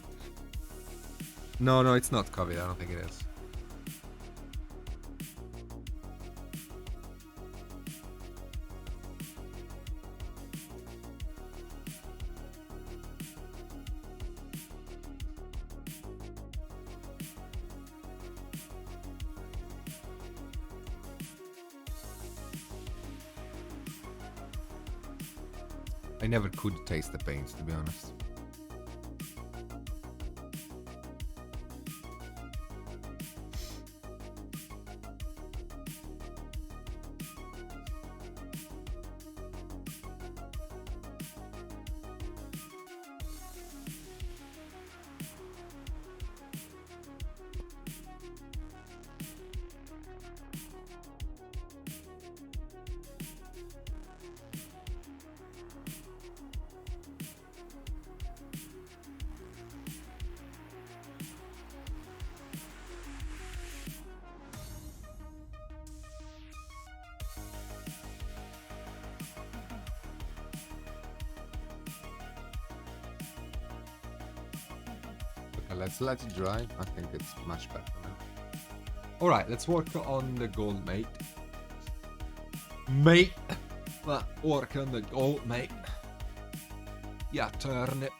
No, it's not COVID. I don't think it is. I never could taste the paints, to be honest. Let's let it dry. I think it's much better now. Alright, let's work on the gold, mate. Mate! Work on the gold, mate. Yeah, turn it.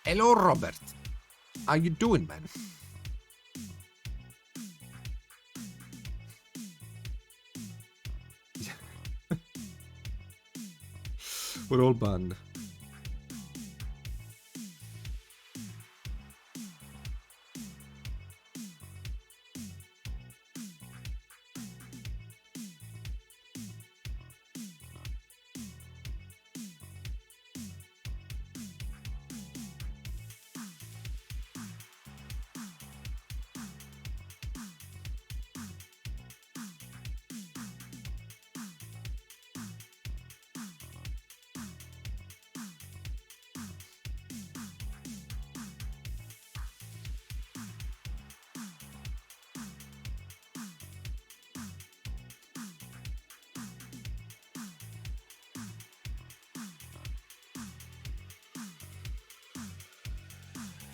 Hello, Robert. How you doing, man? We're all banned.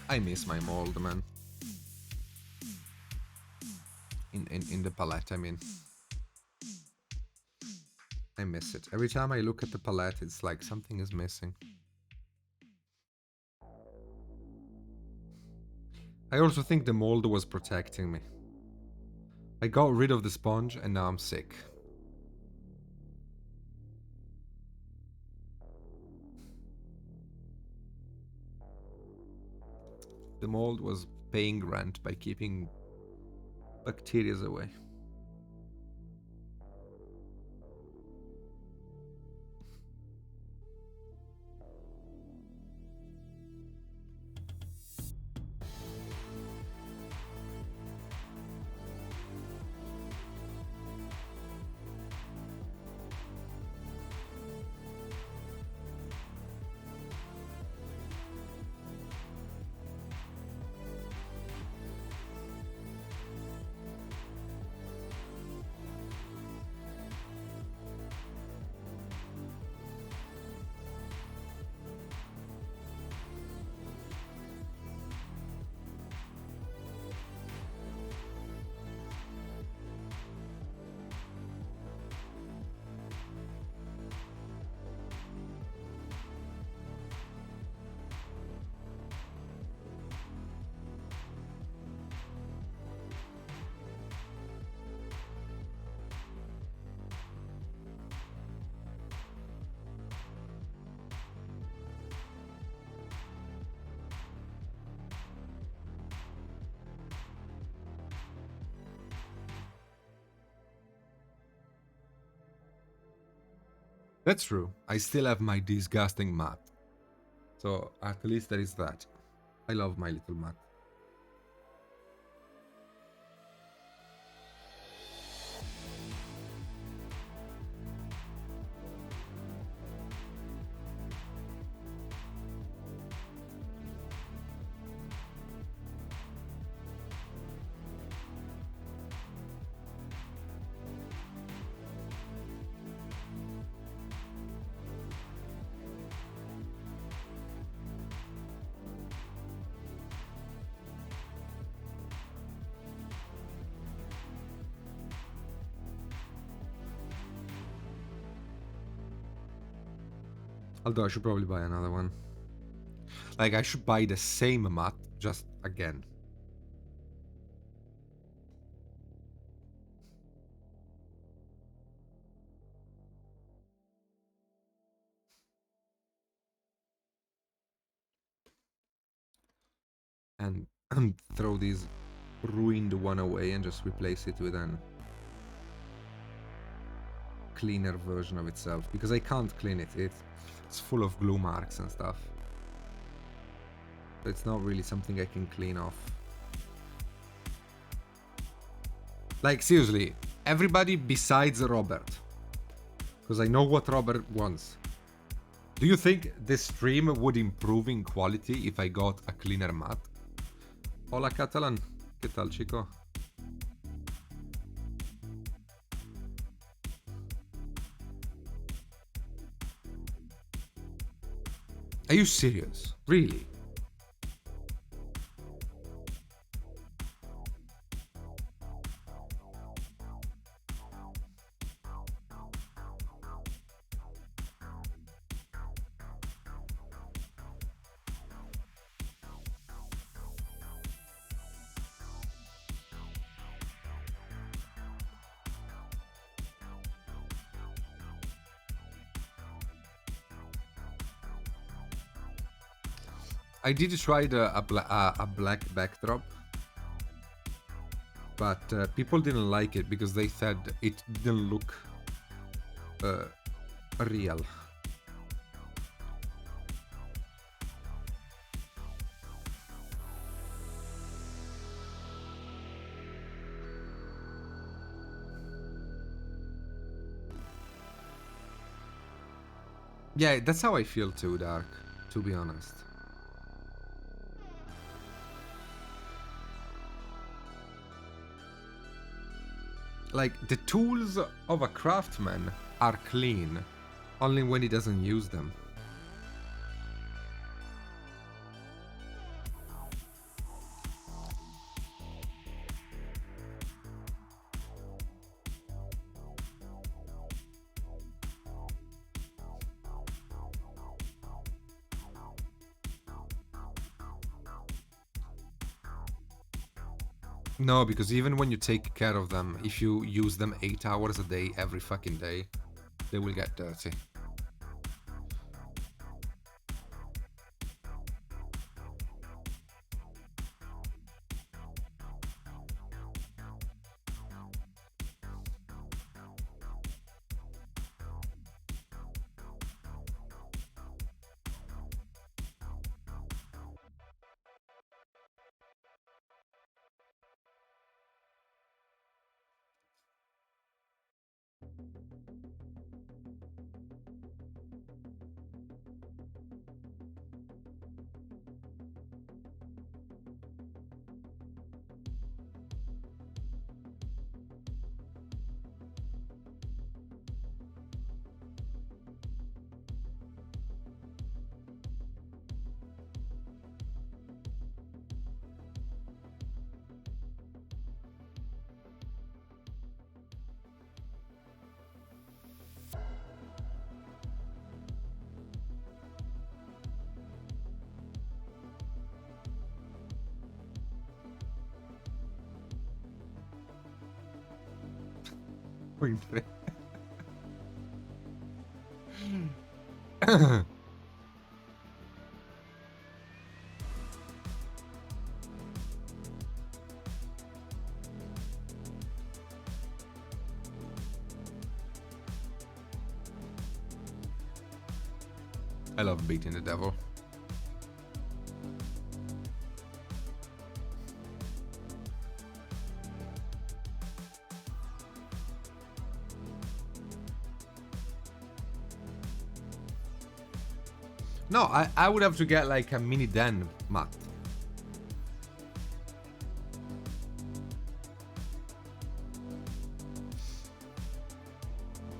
I miss my mold, man. In the palette, I mean. I miss it. Every time I look at the palette, it's like something is missing. I also think the mold was protecting me. I got rid of the sponge and now I'm sick. The mold was paying rent by keeping bacteria away. That's true. I still have my disgusting mat. So at least there is that. I love my little mat. Although I should probably buy another one. Like, I should buy the same mat, just again. And throw this ruined one away and just replace it with an cleaner version of itself. Because I can't clean it. It's full of glue marks and stuff. It's not really something I can clean off. Like, seriously, everybody besides Robert. Because I know what Robert wants. Do you think this stream would improve in quality if I got a cleaner mat? Hola Catalan, ¿qué tal, chico? Are you serious? Really? I did try a black backdrop, but people didn't like it because they said it didn't look real. Yeah, that's how I feel too, Dark, to be honest. Like, the tools of a craftsman are clean, only when he doesn't use them. No, because even when you take care of them, if you use them 8 hours a day, every fucking day, they will get dirty. I love beating the devil. No, I would have to get like a mini den mat.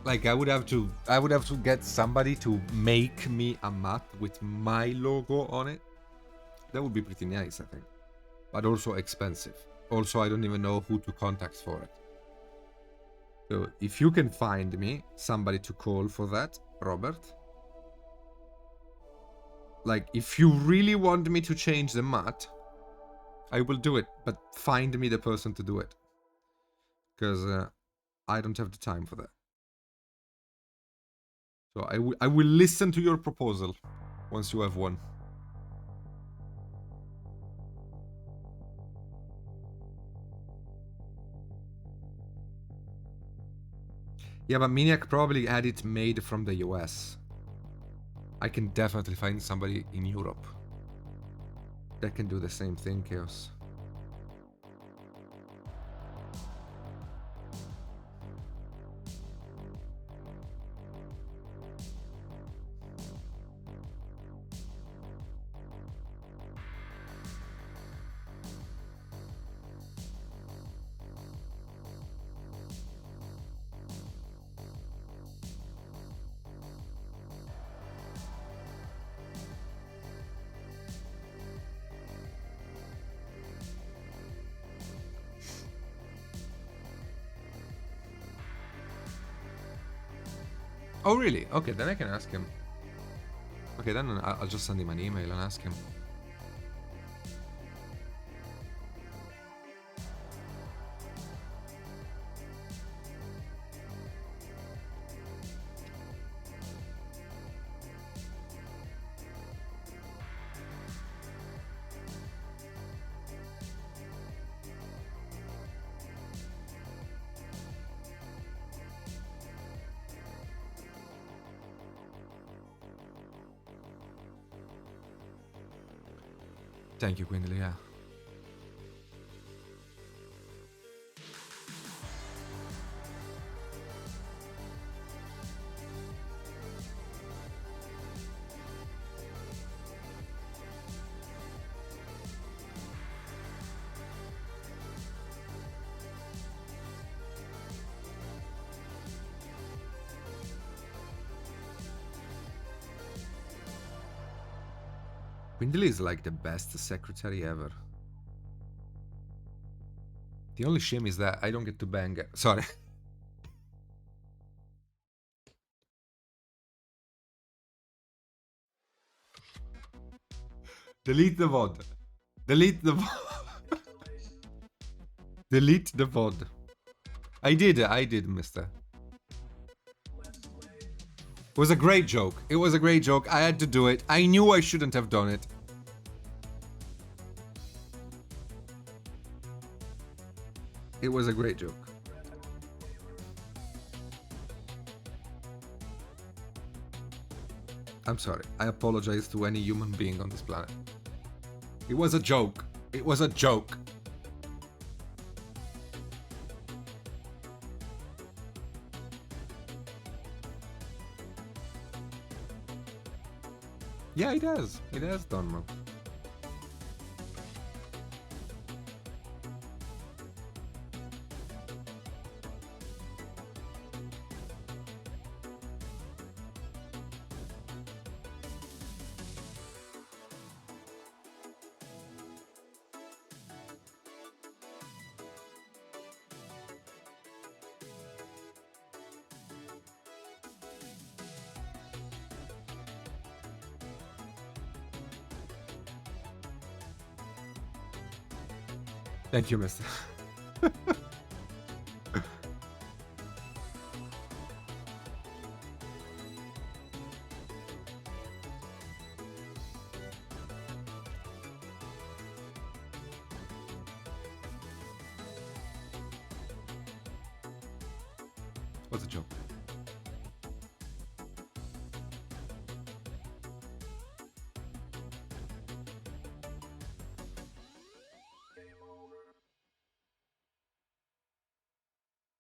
Like I would have to get somebody to make me a mat with my logo on it. That would be pretty nice, I think. But also expensive. Also, I don't even know who to contact for it. So if you can find me somebody to call for that, Robert. Like, if you really want me to change the mat, I will do it. But find me the person to do it. Because I don't have the time for that. So I will listen to your proposal once you have one. Yeah, but Miniac probably had it made from the US. I can definitely find somebody in Europe that can do the same thing, Chaos. Oh, really? Okay, then I can ask him. Okay, then I'll just send him an email and ask him. Thank you, Quindly, yeah. Quindly is like the best secretary ever. The only shame is that I don't get to bang. Sorry. Delete the VOD. Delete the VOD. Delete the VOD. I did, mister. It was a great joke. It was a great joke. I had to do it. I knew I shouldn't have done it. It was a great joke. I'm sorry. I apologize to any human being on this planet. It was a joke. It was a joke. Yeah, it has. It has done, man. Thank you, mister. What's a joke?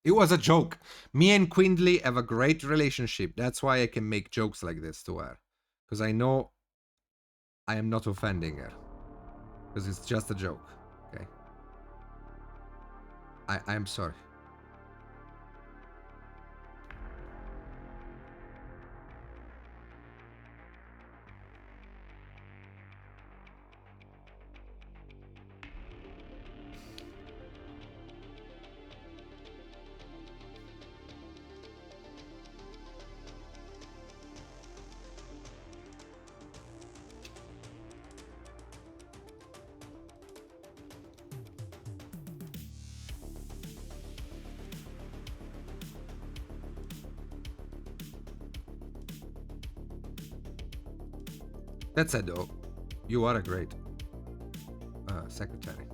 It was a joke. Me and Quindly have a great relationship. That's why I can make jokes like this to her. Because I know I am not offending her. Because it's just a joke. Okay. I'm sorry. That said, though, you are a great secretary.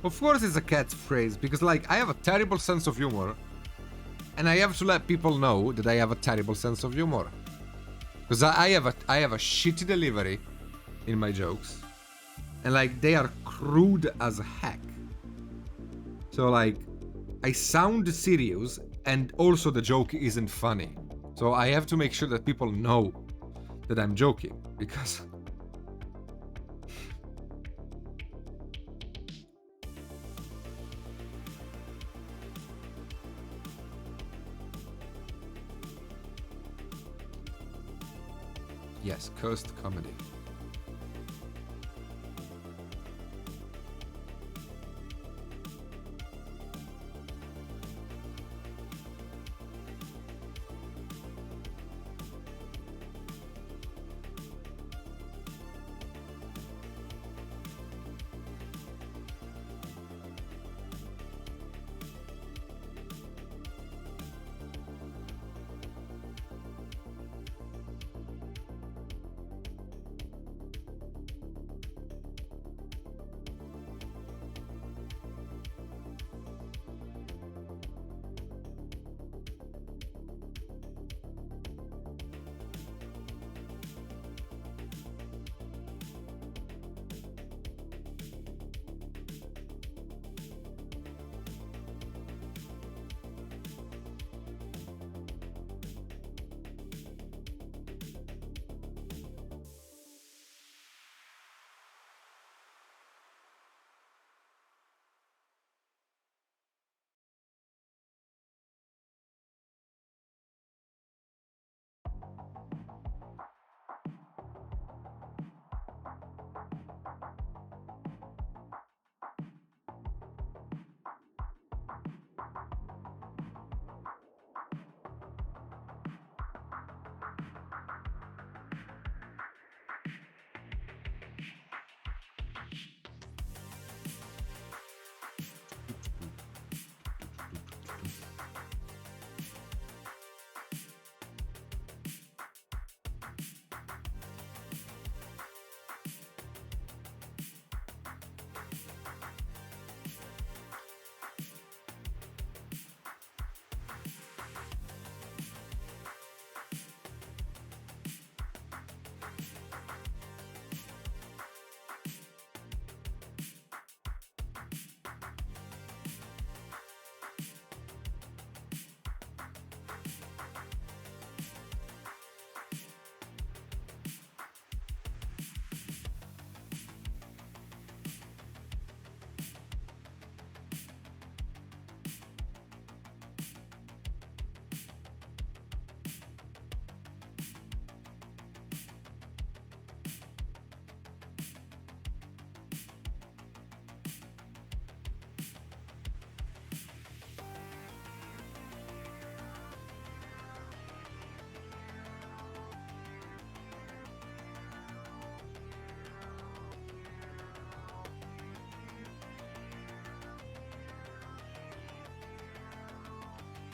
Of course it's a catchphrase, because like I have a terrible sense of humor and I have to let people know that I have a terrible sense of humor. Because I have a shitty delivery in my jokes. And like they are crude as heck. So like I sound serious and also the joke isn't funny. So I have to make sure that people know that I'm joking, because yes, cursed comedy.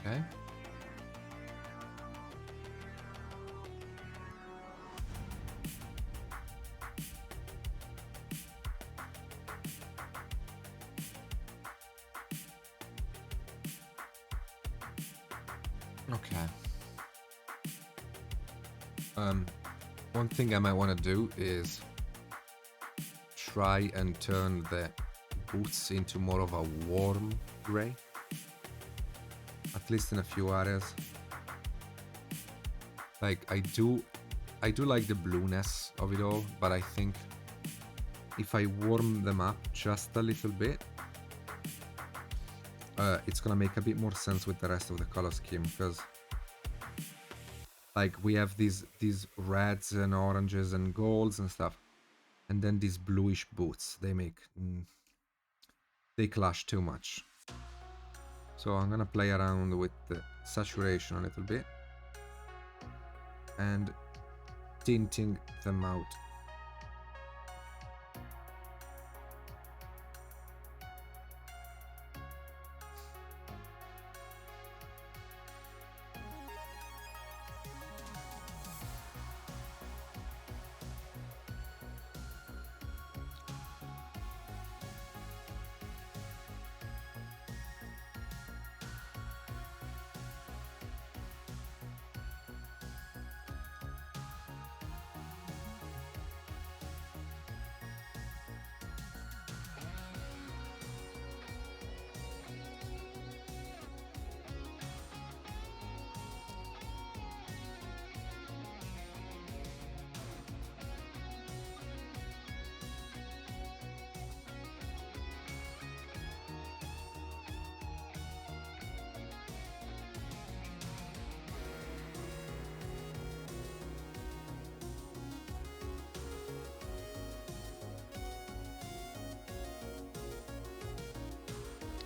Okay. Okay. One thing I might want to do is try and turn the boots into more of a warm gray. At least in a few areas. Like, I do like the blueness of it all, but I think if I warm them up just a little bit, it's gonna make a bit more sense with the rest of the color scheme, because like we have these reds and oranges and golds and stuff, and then these bluish boots, they clash too much. So I'm gonna play around with the saturation a little bit and tinting them out.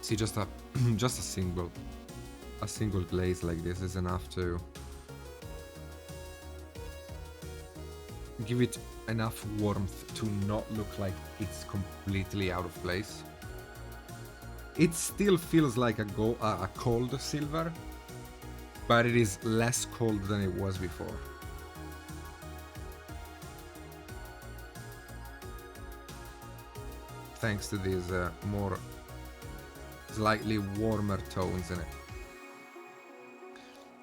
See, just a just a single glaze like this is enough to give it enough warmth to not look like it's completely out of place. It still feels like a cold silver, but it is less cold than it was before. Thanks to these more slightly warmer tones in it.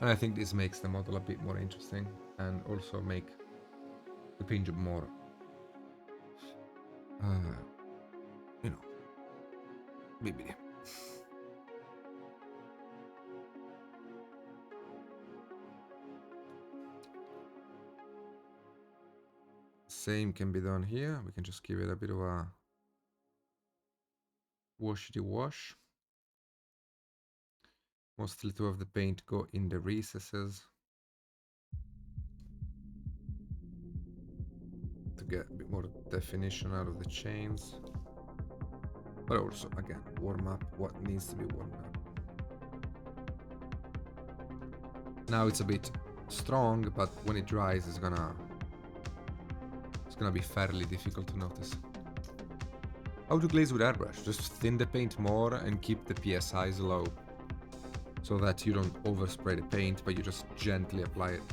And I think this makes the model a bit more interesting and also make the paint job more, you know, bibbidi. Same can be done here. We can just give it a bit of a Washi Wash. Mostly to have the paint go in the recesses to get a bit more definition out of the chains. But also, again, warm up what needs to be warmed up. Now it's a bit strong, but when it dries, it's gonna be fairly difficult to notice. How to glaze with airbrush? Just thin the paint more and keep the PSIs low, so that you don't overspray the paint, but you just gently apply it.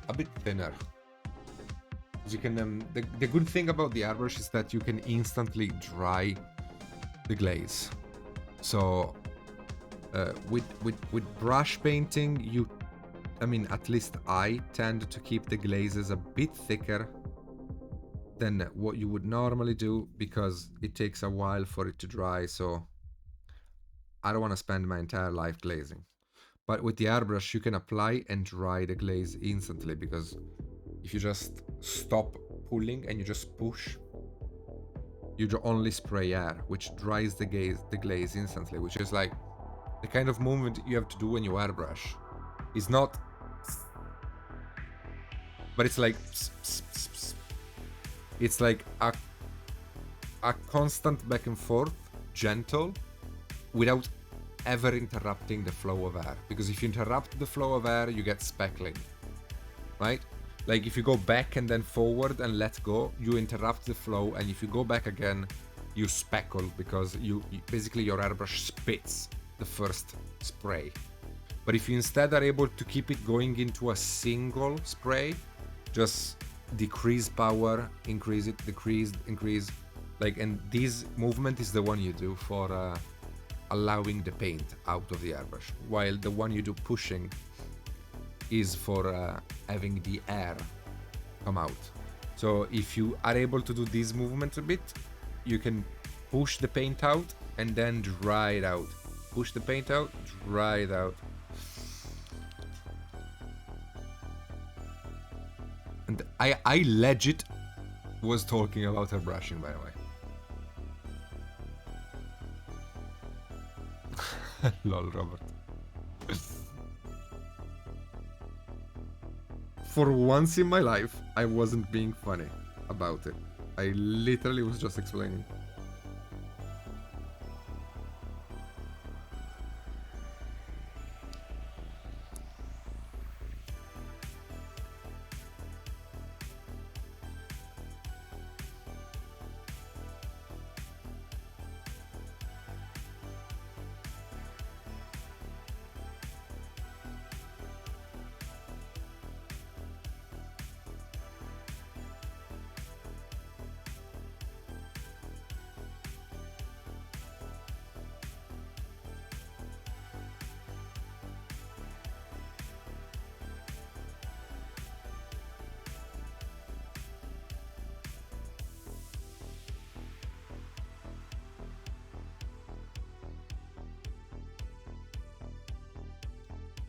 A bit thinner. You can the good thing about the airbrush is that you can instantly dry the glaze. So with brush painting, you I mean, at least I tend to keep the glazes a bit thicker than what you would normally do because it takes a while for it to dry, so I don't want to spend my entire life glazing. But with the airbrush, you can apply and dry the glaze instantly, because if you just stop pulling and you just push, you only spray air, which dries the glaze instantly, which is like the kind of movement you have to do when you airbrush. It's not, but it's like, it's like a constant back and forth, gentle, without ever interrupting the flow of air. Because if you interrupt the flow of air, you get speckling, right? Like if you go back and then forward and let go, you interrupt the flow, and if you go back again, you speckle, because you basically your airbrush spits the first spray. But if you instead are able to keep it going into a single spray, just decrease power, increase it, decrease, increase, like, and this movement is the one you do for allowing the paint out of the airbrush, while the one you do pushing is for having the air come out. So if you are able to do this movement a bit, you can push the paint out and then dry it out. Push the paint out, dry it out. And I legit was talking about airbrushing, by the way. Lol, Robert. For once in my life, I wasn't being funny about it. I literally was just explaining.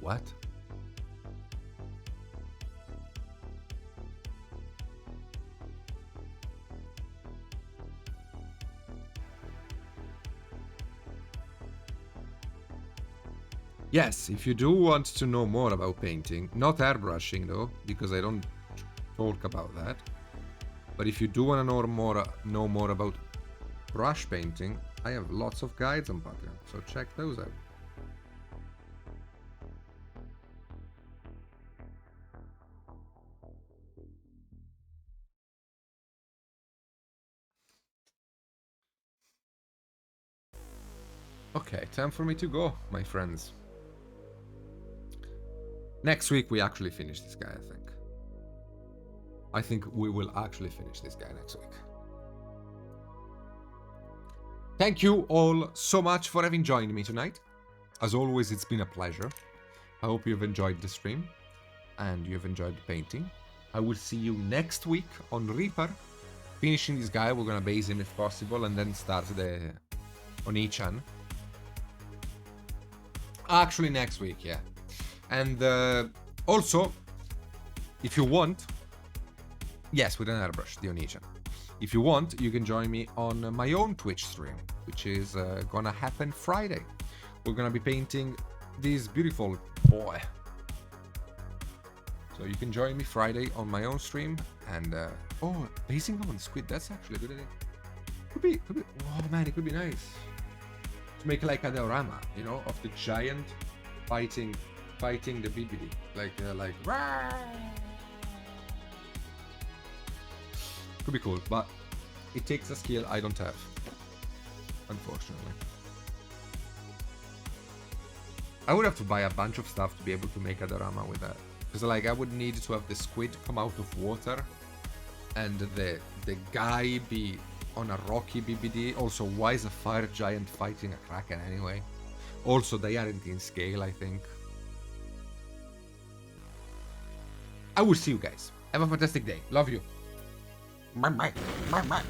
What? Yes, if you do want to know more about painting, not airbrushing though, because I don't talk about that. But if you do want to know more about brush painting, I have lots of guides on Patreon, so check those out. Okay, time for me to go, my friends. Next week we actually finish this guy, I think. I think we will actually finish this guy next week. Thank you all so much for having joined me tonight. As always, it's been a pleasure. I hope you've enjoyed the stream and you've enjoyed the painting. I will see you next week on Reaper. Finishing this guy, we're gonna base him if possible, and then start the Oni-chan. Actually, next week, yeah. And also, if you want, yes, with an airbrush, the Oni-chan. If you want, you can join me on my own Twitch stream, which is gonna happen Friday. We're gonna be painting this beautiful boy. So you can join me Friday on my own stream, and oh, basing on squid, that's actually a good idea. Could be, oh man, it could be nice to make like a diorama, you know, of the giant fighting the BBD, like rah! Could be cool, but it takes a skill I don't have, unfortunately. I would have to buy a bunch of stuff to be able to make a diorama with that, because like I would need to have the squid come out of water, and the guy be on a rocky BBD. Also, why is a fire giant fighting a kraken anyway? Also, they aren't in scale, I think. I will see you guys. Have a fantastic day. Love you. Bye bye. Bye bye.